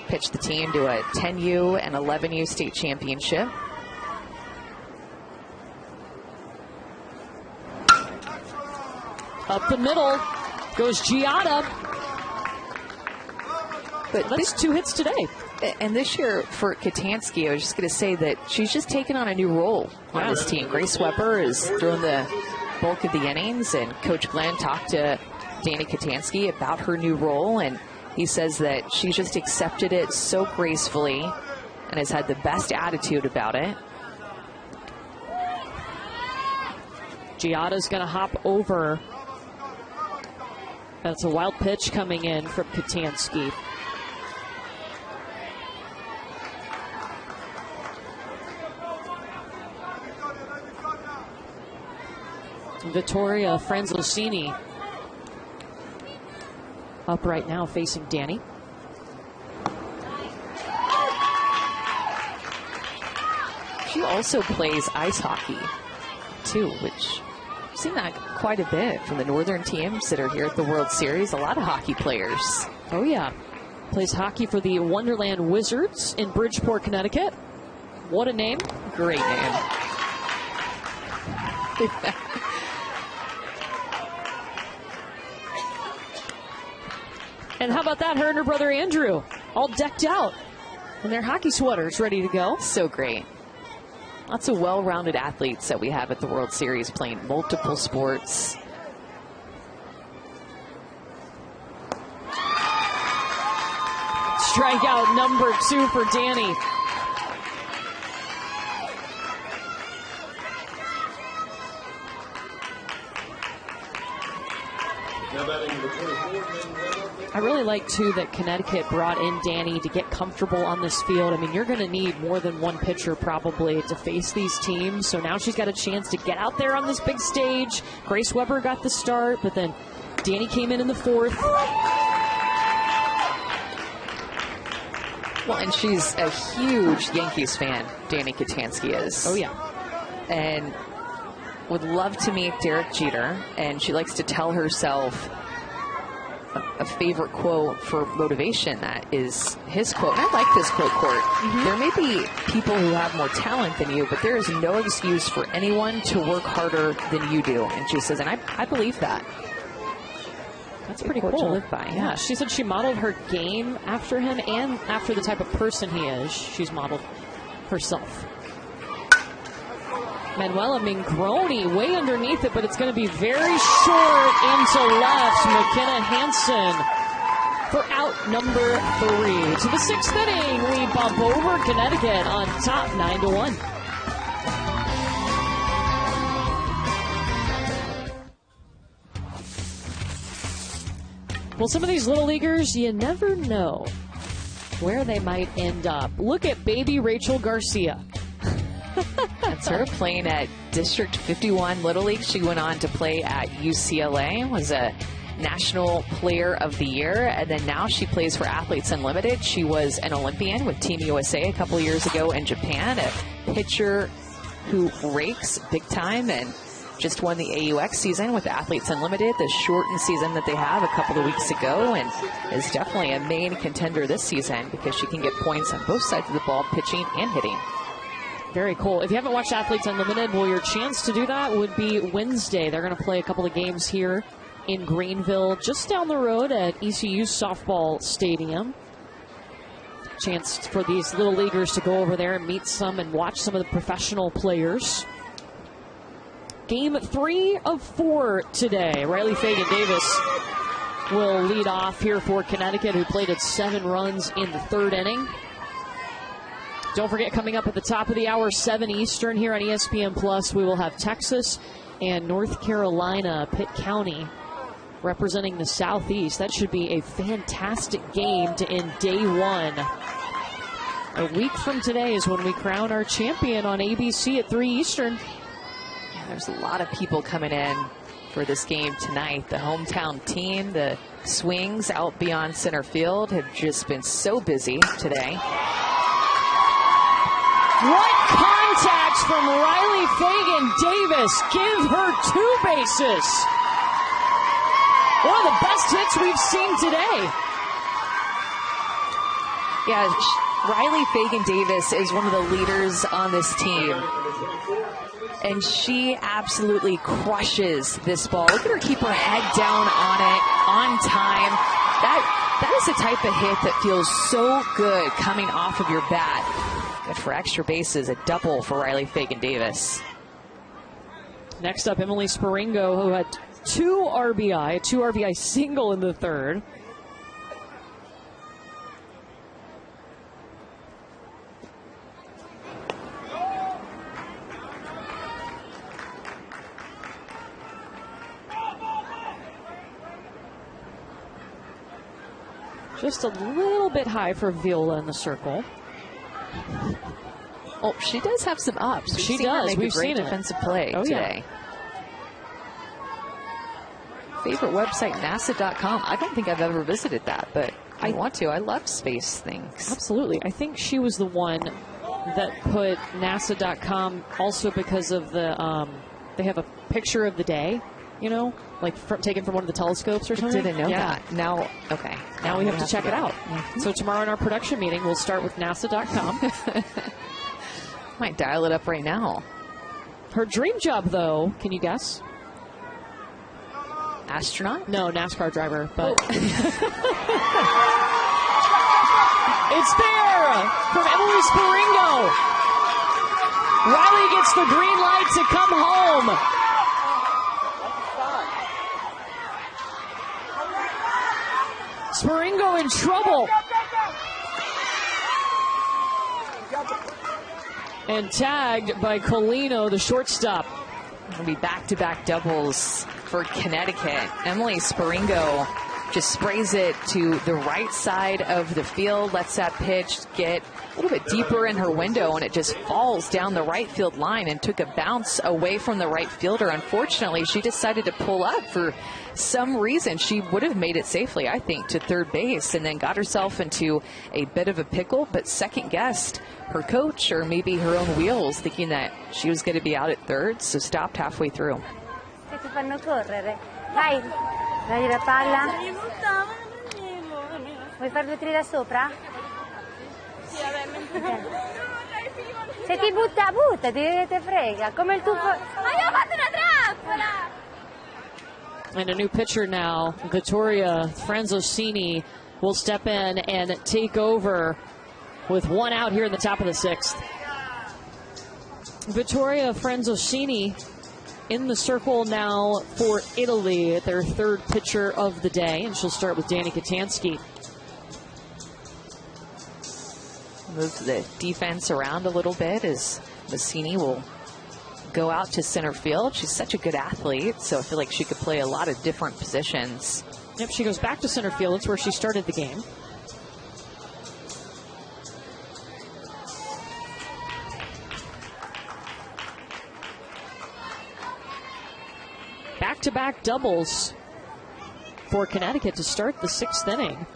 Pitched the team to a 10U and 11U state championship. Up the middle goes Giada. But that's 2 hits today. And this year for Katansky, I was just going to say that she's just taken on a new role on this team. Grace Weber is throwing the bulk of the innings, and Coach Glenn talked to Dani Katansky about her new role, and he says that she's just accepted it so gracefully and has had the best attitude about it. Giada's going to hop over. That's a wild pitch coming in from Katansky. Vittoria Franzosini up right now facing Dani. She also plays ice hockey, too, which I've seen that quite a bit from the northern teams that are here at the World Series. A lot of hockey players. Oh, yeah. Plays hockey for the Wonderland Wizards in Bridgeport, Connecticut. What a name. Great name. And how about that? Her and her brother Andrew, all decked out in their hockey sweaters, ready to go. So great. Lots of well-rounded athletes that we have at the World Series playing multiple sports. Strikeout #2 for Dani. I really like, too, that Connecticut brought in Dani to get comfortable on this field. I mean, you're going to need more than one pitcher probably to face these teams. So now she's got a chance to get out there on this big stage. Grace Weber got the start, but then Dani came in the 4th. Well, and she's a huge Yankees fan, Dani Katansky is. Oh, yeah. And would love to meet Derek Jeter, and she likes to tell herself a favorite quote for motivation. That is his quote. And I like this quote, Court. There may be people who have more talent than you, but there is no excuse for anyone to work harder than you do. And she says, and I believe that. That's pretty cool cool. to live by. Yeah. She said she modeled her game after him and after the type of person he is. She's modeled herself. Manuela Mingroni way underneath it, but it's going to be very short into left. McKenna Hansen for out number 3. To the 6th inning, we bump over Connecticut on top 9-1. Well, some of these little leaguers, you never know where they might end up. Look at baby Rachel Garcia. That's her playing at District 51 Little League. She went on to play at UCLA, was a National Player of the Year, and then now she plays for Athletes Unlimited. She was an Olympian with Team USA a couple years ago in Japan, a pitcher who rakes big time, and just won the AUX season with Athletes Unlimited, the shortened season that they have a couple of weeks ago, and is definitely a main contender this season because she can get points on both sides of the ball, pitching and hitting. Very cool. If you haven't watched Athletes Unlimited, well, your chance to do that would be Wednesday. They're going to play a couple of games here in Greenville, just down the road at ECU Softball Stadium. Chance for these little leaguers to go over there and meet some and watch some of the professional players. Game 3 of 4 today. Riley Fagan-Davis will lead off here for Connecticut, who played at 7 runs in the 3rd inning. Don't forget, coming up at the top of the hour, 7 Eastern here on ESPN Plus, we will have Texas and North Carolina, Pitt County, representing the Southeast. That should be a fantastic game to end day 1. A week from today is when we crown our champion on ABC at 3 Eastern. Yeah, there's a lot of people coming in for this game tonight. The hometown team, the Swings out beyond center field, have just been so busy today. What contact from Riley Fagan-Davis. Give her 2 bases. One of the best hits we've seen today. Yeah, Riley Fagan-Davis is one of the leaders on this team. And she absolutely crushes this ball. Look at her keep her head down on it, on time. That is the type of hit that feels so good coming off of your bat. Good for extra bases, a double for Riley Fagan-Davis. Next up, Emily Sparingo, who had 2 RBI, a 2 RBI single in the 3rd. Just a little bit high for Viola in the circle. Oh, she does have some ups. She does. We've seen defensive play today. Yeah. Favorite website, NASA.com. I don't think I've ever visited that, but I want to. I love space things. Absolutely. I think she was the one that put NASA.com also because of the, they have a picture of the day, you know, like taken from one of the telescopes or something. Didn't know that. Now, okay. Now we have to check it out. So tomorrow in our production meeting, we'll start with NASA.com. Might dial it up right now. Her dream job, though, can you guess? Astronaut? No, NASCAR driver, but it's there from Emily Sparingo. Riley gets the green light to come home. Sparingo in trouble. And tagged by Colino, the shortstop. It'll be back-to-back doubles for Connecticut. Emily Sparingo just sprays it to the right side of the field, lets that pitch get a little bit deeper in her window, and it just falls down the right field line and took a bounce away from the right fielder. Unfortunately, she decided to pull up for some reason. She would have made it safely, I think, to third base, and then got herself into a bit of a pickle, but second-guessed her coach or maybe her own wheels, thinking that she was going to be out at third, so stopped halfway through. Dai la palla. Vuoi fare 2 tiri da sopra? Sì, vabbè, Se ti butta, te frega. Come il tuffo. Ma io ho fatto una trappola! And a new pitcher now, Vittoria Franzosini, will step in and take over with 1 out here in the top of the 6th. Vittoria Franzosini in the circle now for Italy, their 3rd pitcher of the day, and she'll start with Danny Katansky. Move the defense around a little bit as Massini will go out to center field. She's such a good athlete, so I feel like she could play a lot of different positions. Yep, she goes back to center field. That's where she started the game. Back-to-back doubles for Connecticut to start the 6th inning.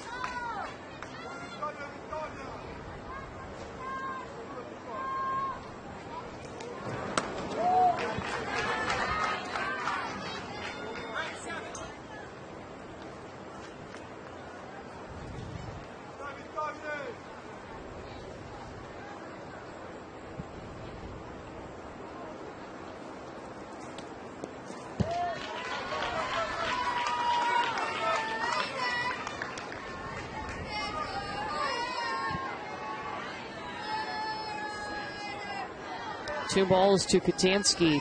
Two balls to Katansky.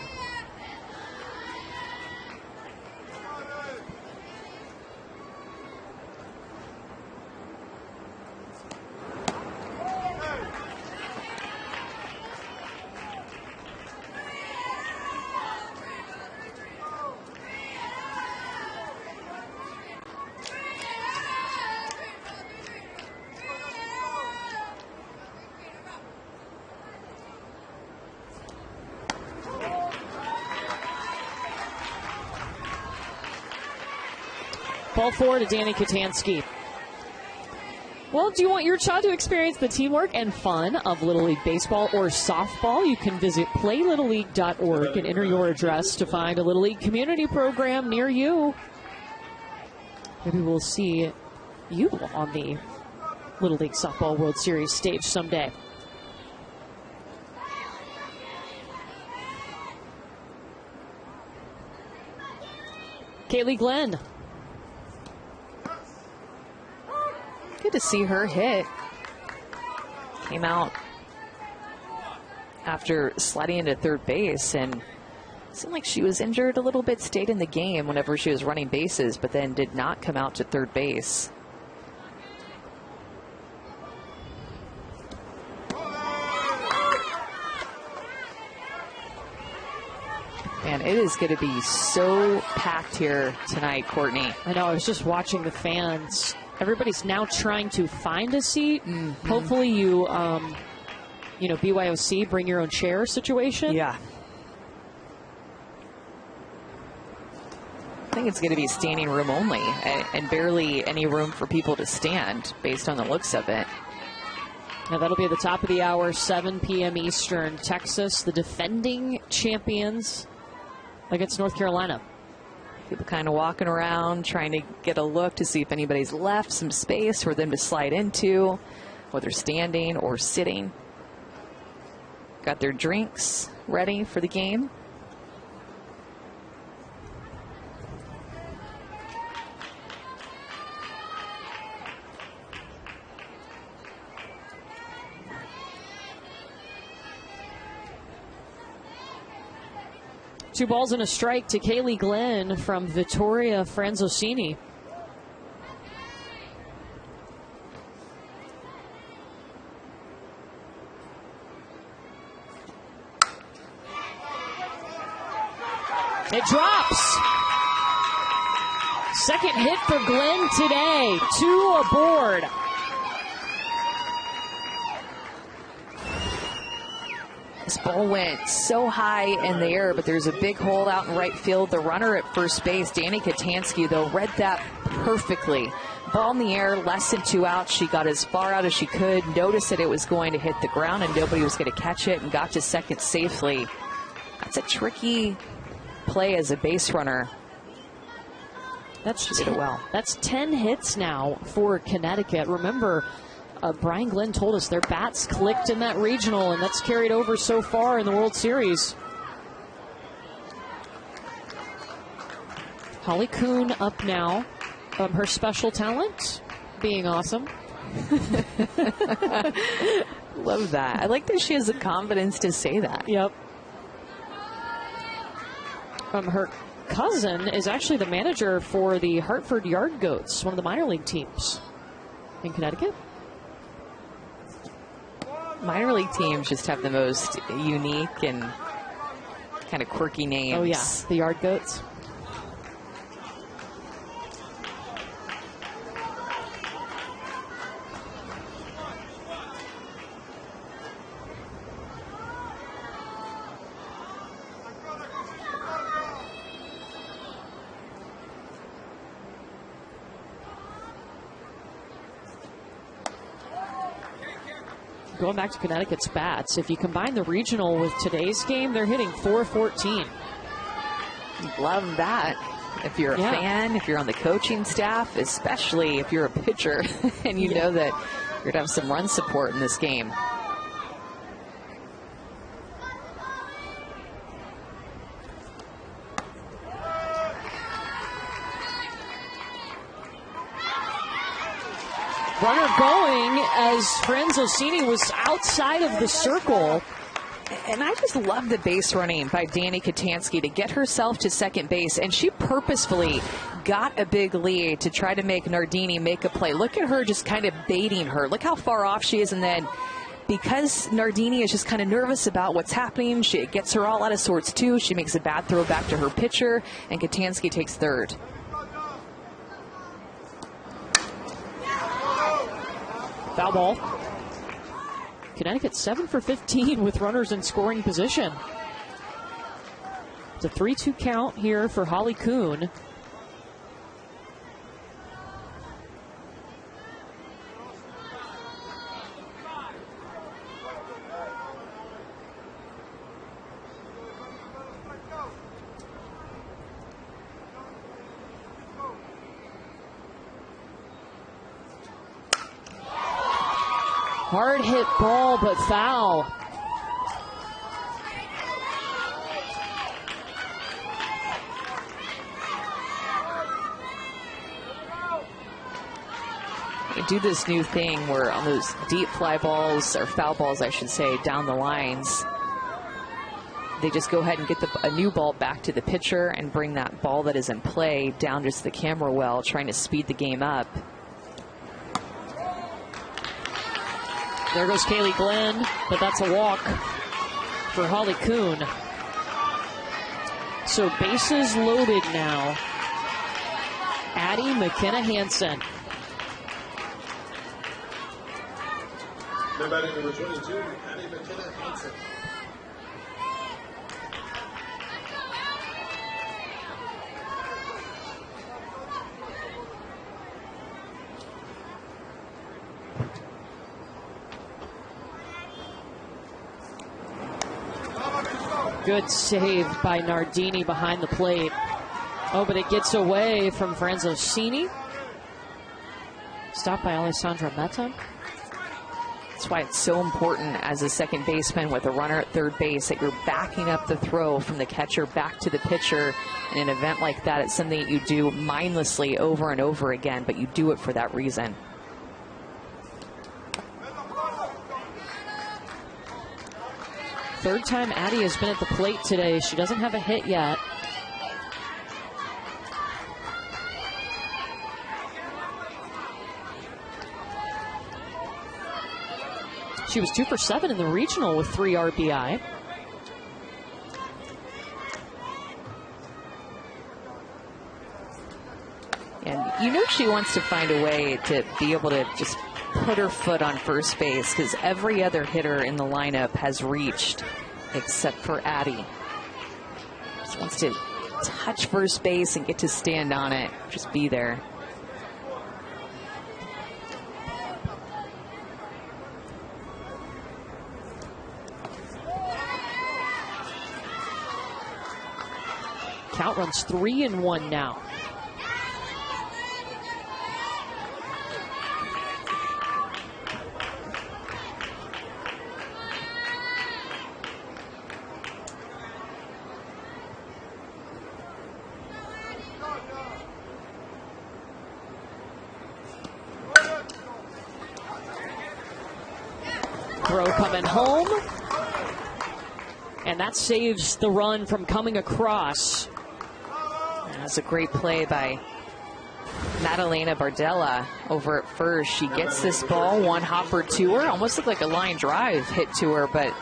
Ball 4 to Danny Katansky. Well, do you want your child to experience the teamwork and fun of Little League Baseball or softball? You can visit playlittleleague.org and enter your address to find a Little League community program near you. Maybe we'll see you on the Little League Softball World Series stage someday. Kaylee Glenn. Good to see her hit. Came out after sliding into third base and seemed like she was injured a little bit, stayed in the game whenever she was running bases, but then did not come out to third base. And it is going to be so packed here tonight, Courtney. I know, I was just watching the fans. Everybody's now trying to find a seat. Mm-hmm. Hopefully you, BYOC, bring your own chair situation. Yeah. I think it's going to be standing room only and barely any room for people to stand based on the looks of it. Now that'll be at the top of the hour, 7 p.m. Eastern. Texas, the defending champions against North Carolina. People kind of walking around, trying to get a look to see if anybody's left some space for them to slide into, whether standing or sitting. Got their drinks ready for the game. Two balls and a strike to Kaylee Glenn from Vittoria Franzosini. It drops. Second hit for Glenn today. 2 aboard. This ball went so high in the air, but there's a big hole out in right field. The runner at first base, Danny Katansky, though, read that perfectly. Ball in the air, less than 2 outs. She got as far out as she could, noticed that it was going to hit the ground and nobody was going to catch it, and got to second safely. That's a tricky play as a base runner. That's did it well. That's 10 hits now for Connecticut. Remember, Brian Glenn told us their bats clicked in that regional, and that's carried over so far in the World Series. Holly Kuhn up now. Her special talent being awesome. Love that. I like that she has the confidence to say that. Yep. Her cousin is actually the manager for the Hartford Yard Goats, one of the minor league teams in Connecticut. Minor league teams just have the most unique and kind of quirky names. Oh, yeah, the Yard Goats. Going back to Connecticut's bats, if you combine the regional with today's game, they're hitting .414. Love that. If you're a fan, if you're on the coaching staff, especially if you're a pitcher and you know that you're going to have some run support in this game. Runner going as Franzosini was outside of the circle. And I just love the base running by Danny Katansky to get herself to second base. And she purposefully got a big lead to try to make Nardini make a play. Look at her just kind of baiting her. Look how far off she is. And then because Nardini is just kind of nervous about what's happening, it gets her all out of sorts too. She makes a bad throw back to her pitcher, and Katansky takes third. Foul ball. Connecticut 7 for 15 with runners in scoring position. It's a 3-2 count here for Holly Kuhn. Hard hit ball, but foul. They do this new thing where on those deep fly balls, or foul balls, I should say, down the lines, they just go ahead and get a new ball back to the pitcher and bring that ball that is in play down just the camera well, trying to speed the game up. There goes Kaylee Glenn, but that's a walk for Holly Kuhn. So bases loaded now. Addie McKenna Hansen. Now batting number 22, Addie McKenna Hansen. Good save by Nardini behind the plate. Oh, but it gets away from Franzosini. Stopped by Alessandra Meta. That's why it's so important as a second baseman with a runner at third base that you're backing up the throw from the catcher back to the pitcher. In an event like that, it's something that you do mindlessly over and over again, but you do it for that reason. Third time Addie has been at the plate today. She doesn't have a hit yet. She was 2 for 7 in the regional with 3 RBI. And you know she wants to find a way to be able to just put her foot on first base, because every other hitter in the lineup has reached except for Addie. Just wants to touch first base and get to stand on it, just be there. Count runs 3-1 now. Throw coming home. And that saves the run from coming across. That's a great play by Madalena Bardella over at first. She gets this ball, one hopper to her. Almost looked like a line drive hit to her, but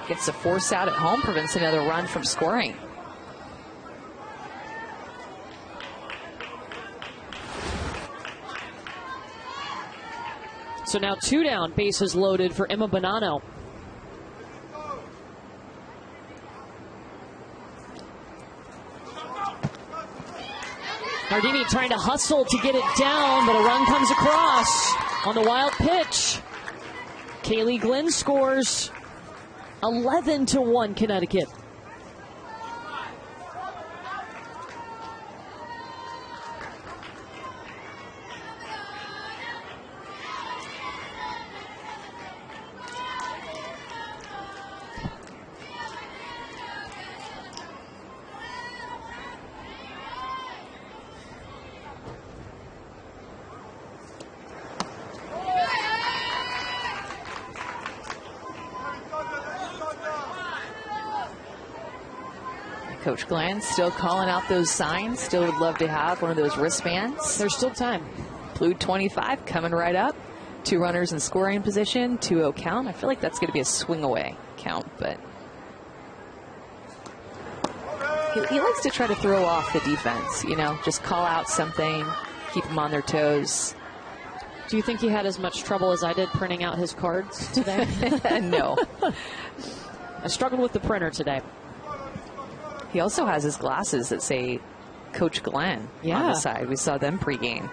gets the force out at home, prevents another run from scoring. So now 2 down, bases loaded for Emma Bonanno. Nardini trying to hustle to get it down, but a run comes across on the wild pitch. Kaylee Glenn scores. 11-1 Connecticut. Coach Glenn still calling out those signs. Still would love to have one of those wristbands. There's still time. Blue 25 coming right up. 2 runners in scoring position, 2-0 count. I feel like that's going to be a swing away count, but he likes to try to throw off the defense, you know, just call out something, keep them on their toes. Do you think he had as much trouble as I did printing out his cards today? No. I struggled with the printer today. He also has his glasses that say Coach Glenn on the side. We saw them pregame.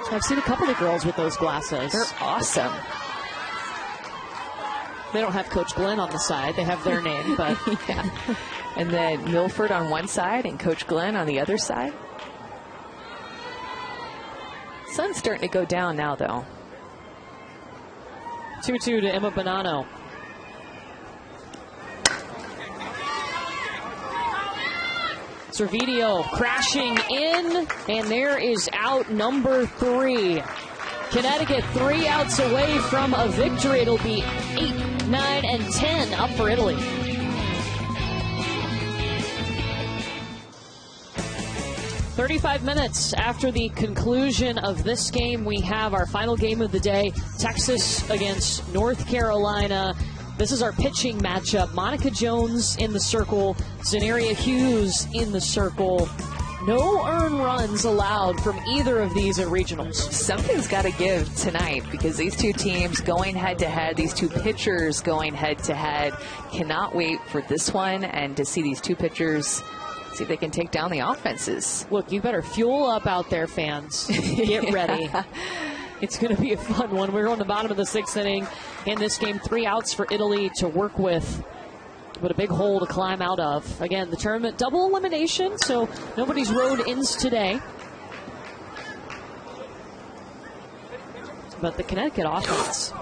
I've seen a couple of girls with those glasses. They're awesome. They don't have Coach Glenn on the side. They have their name, but yeah. And then Milford on one side and Coach Glenn on the other side. Sun's starting to go down now, though. 2-2 to Emma Bonanno. Servideo crashing in, and there is out number 3. Connecticut 3 outs away from a victory. It'll be 8, 9, and 10 up for Italy. "35 minutes after the conclusion of this game, we have our final game of the day, Texas against North Carolina. This is our pitching matchup. Monica Jones in the circle, Zenaria Hughes in the circle. No earned runs allowed from either of these at regionals. Something's got to give tonight because these two teams going head-to-head, these two pitchers going head-to-head. Cannot wait for this one and to see these two pitchers, see if they can take down the offenses. Look, you better fuel up out there, fans. Get ready. It's going to be a fun one. We're on the bottom of the 6th inning in this game. 3 outs for Italy to work with, but a big hole to climb out of. Again, the tournament double elimination, so nobody's road ins today. But the Connecticut offense,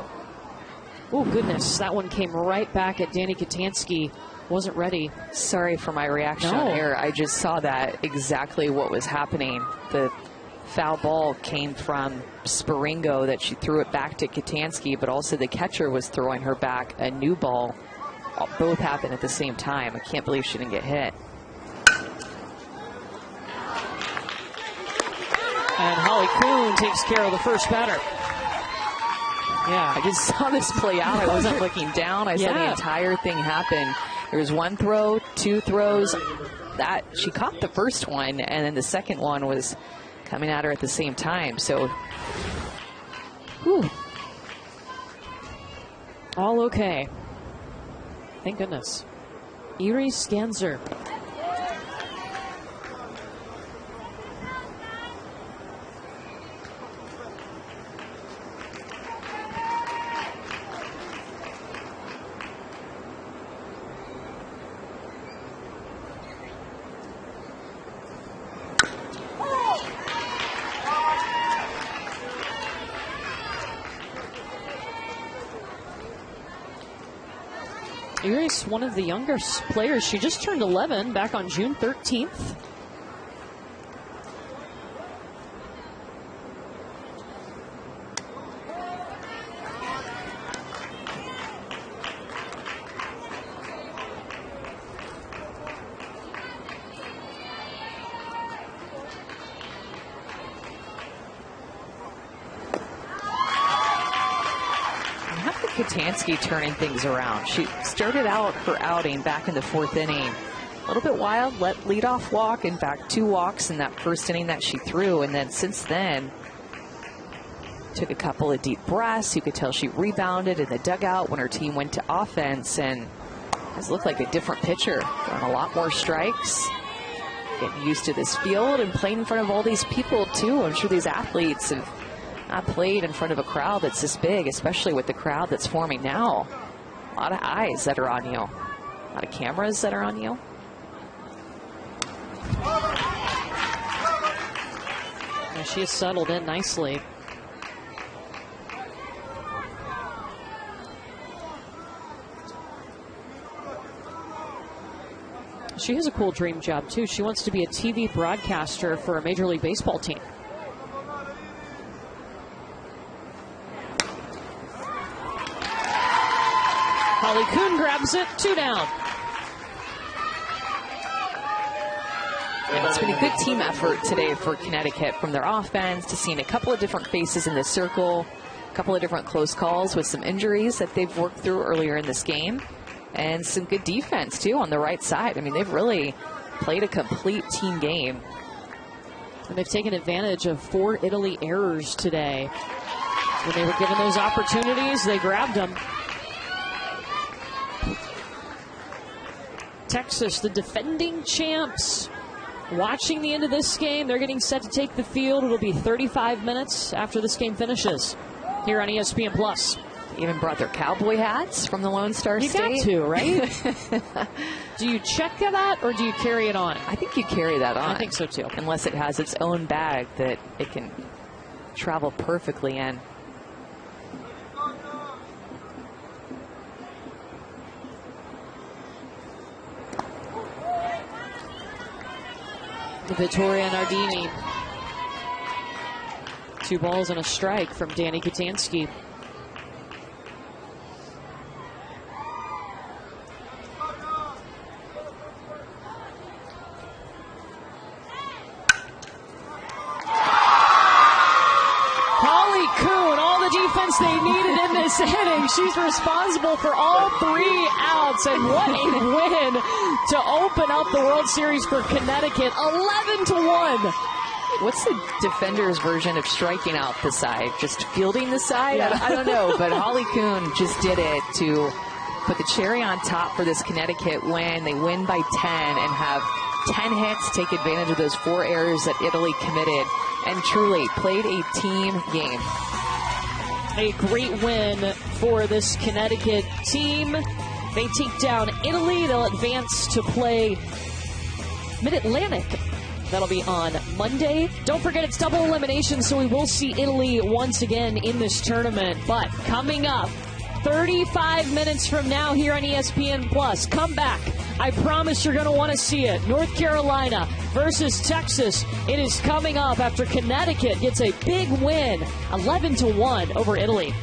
oh goodness, that one came right back at Danny Katansky. Wasn't ready. Sorry for my reaction on air. I just saw that exactly what was happening. The foul ball came from Sparingo that she threw it back to Katansky, but also the catcher was throwing her back a new ball. Both happened at the same time. I can't believe she didn't get hit. And Holly Kuhn takes care of the first batter. Yeah, I just saw this play out. I wasn't looking down. I saw the entire thing happen. There was 1 throw, 2 throws. That she caught the first one, and then the second one was coming at her at the same time. So, whew. All okay. Thank goodness. Erie Scanzer. Erie's one of the younger players. She just turned 11 back on June 13th. Katansky turning things around. She started out her outing back in the 4th inning. A little bit wild, let leadoff walk. In fact, 2 walks in that 1st inning that she threw. And then since then, took a couple of deep breaths. You could tell she rebounded in the dugout when her team went to offense and has looked like a different pitcher. Throwing a lot more strikes. Getting used to this field and playing in front of all these people too. I'm sure these athletes have not played in front of a crowd that's this big, especially with the crowd that's forming now. A lot of eyes that are on you. A lot of cameras that are on you. Yeah, she has settled in nicely. She has a cool dream job, too. She wants to be a TV broadcaster for a Major League Baseball team. Holly Kuhn grabs it, 2 down. And it's been a good team effort today for Connecticut, from their offense to seeing a couple of different faces in the circle, a couple of different close calls with some injuries that they've worked through earlier in this game. And some good defense, too, on the right side. I mean, they've really played a complete team game. And they've taken advantage of 4 Italy errors today. When they were given those opportunities, they grabbed them. Texas, the defending champs, watching the end of this game. They're getting set to take the field. It'll be 35 minutes after this game finishes here on ESPN+. Even brought their cowboy hats from the Lone Star State. You got to, right? Do you check that or do you carry it on? I think you carry that on. I think so, too. Unless it has its own bag that it can travel perfectly in. Vittoria Nardini. 2 balls and a strike from Danny Katansky. They needed in this inning. She's responsible for all 3 outs, and what a win to open up the World Series for Connecticut, 11-1. What's the defender's version of striking out the side? Just fielding the side? Yeah. I don't know, but Holly Kuhn just did it to put the cherry on top for this Connecticut win. They win by 10 and have 10 hits, take advantage of those 4 errors that Italy committed, and truly played a team game. A great win for this Connecticut team. They take down Italy. They'll advance to play Mid-Atlantic. That'll be on Monday. Don't forget, it's double elimination, so we will see Italy once again in this tournament. But coming up, 35 minutes from now here on ESPN+. Come back. I promise you're going to want to see it. North Carolina versus Texas. It is coming up after Connecticut gets a big win, 11-1 over Italy.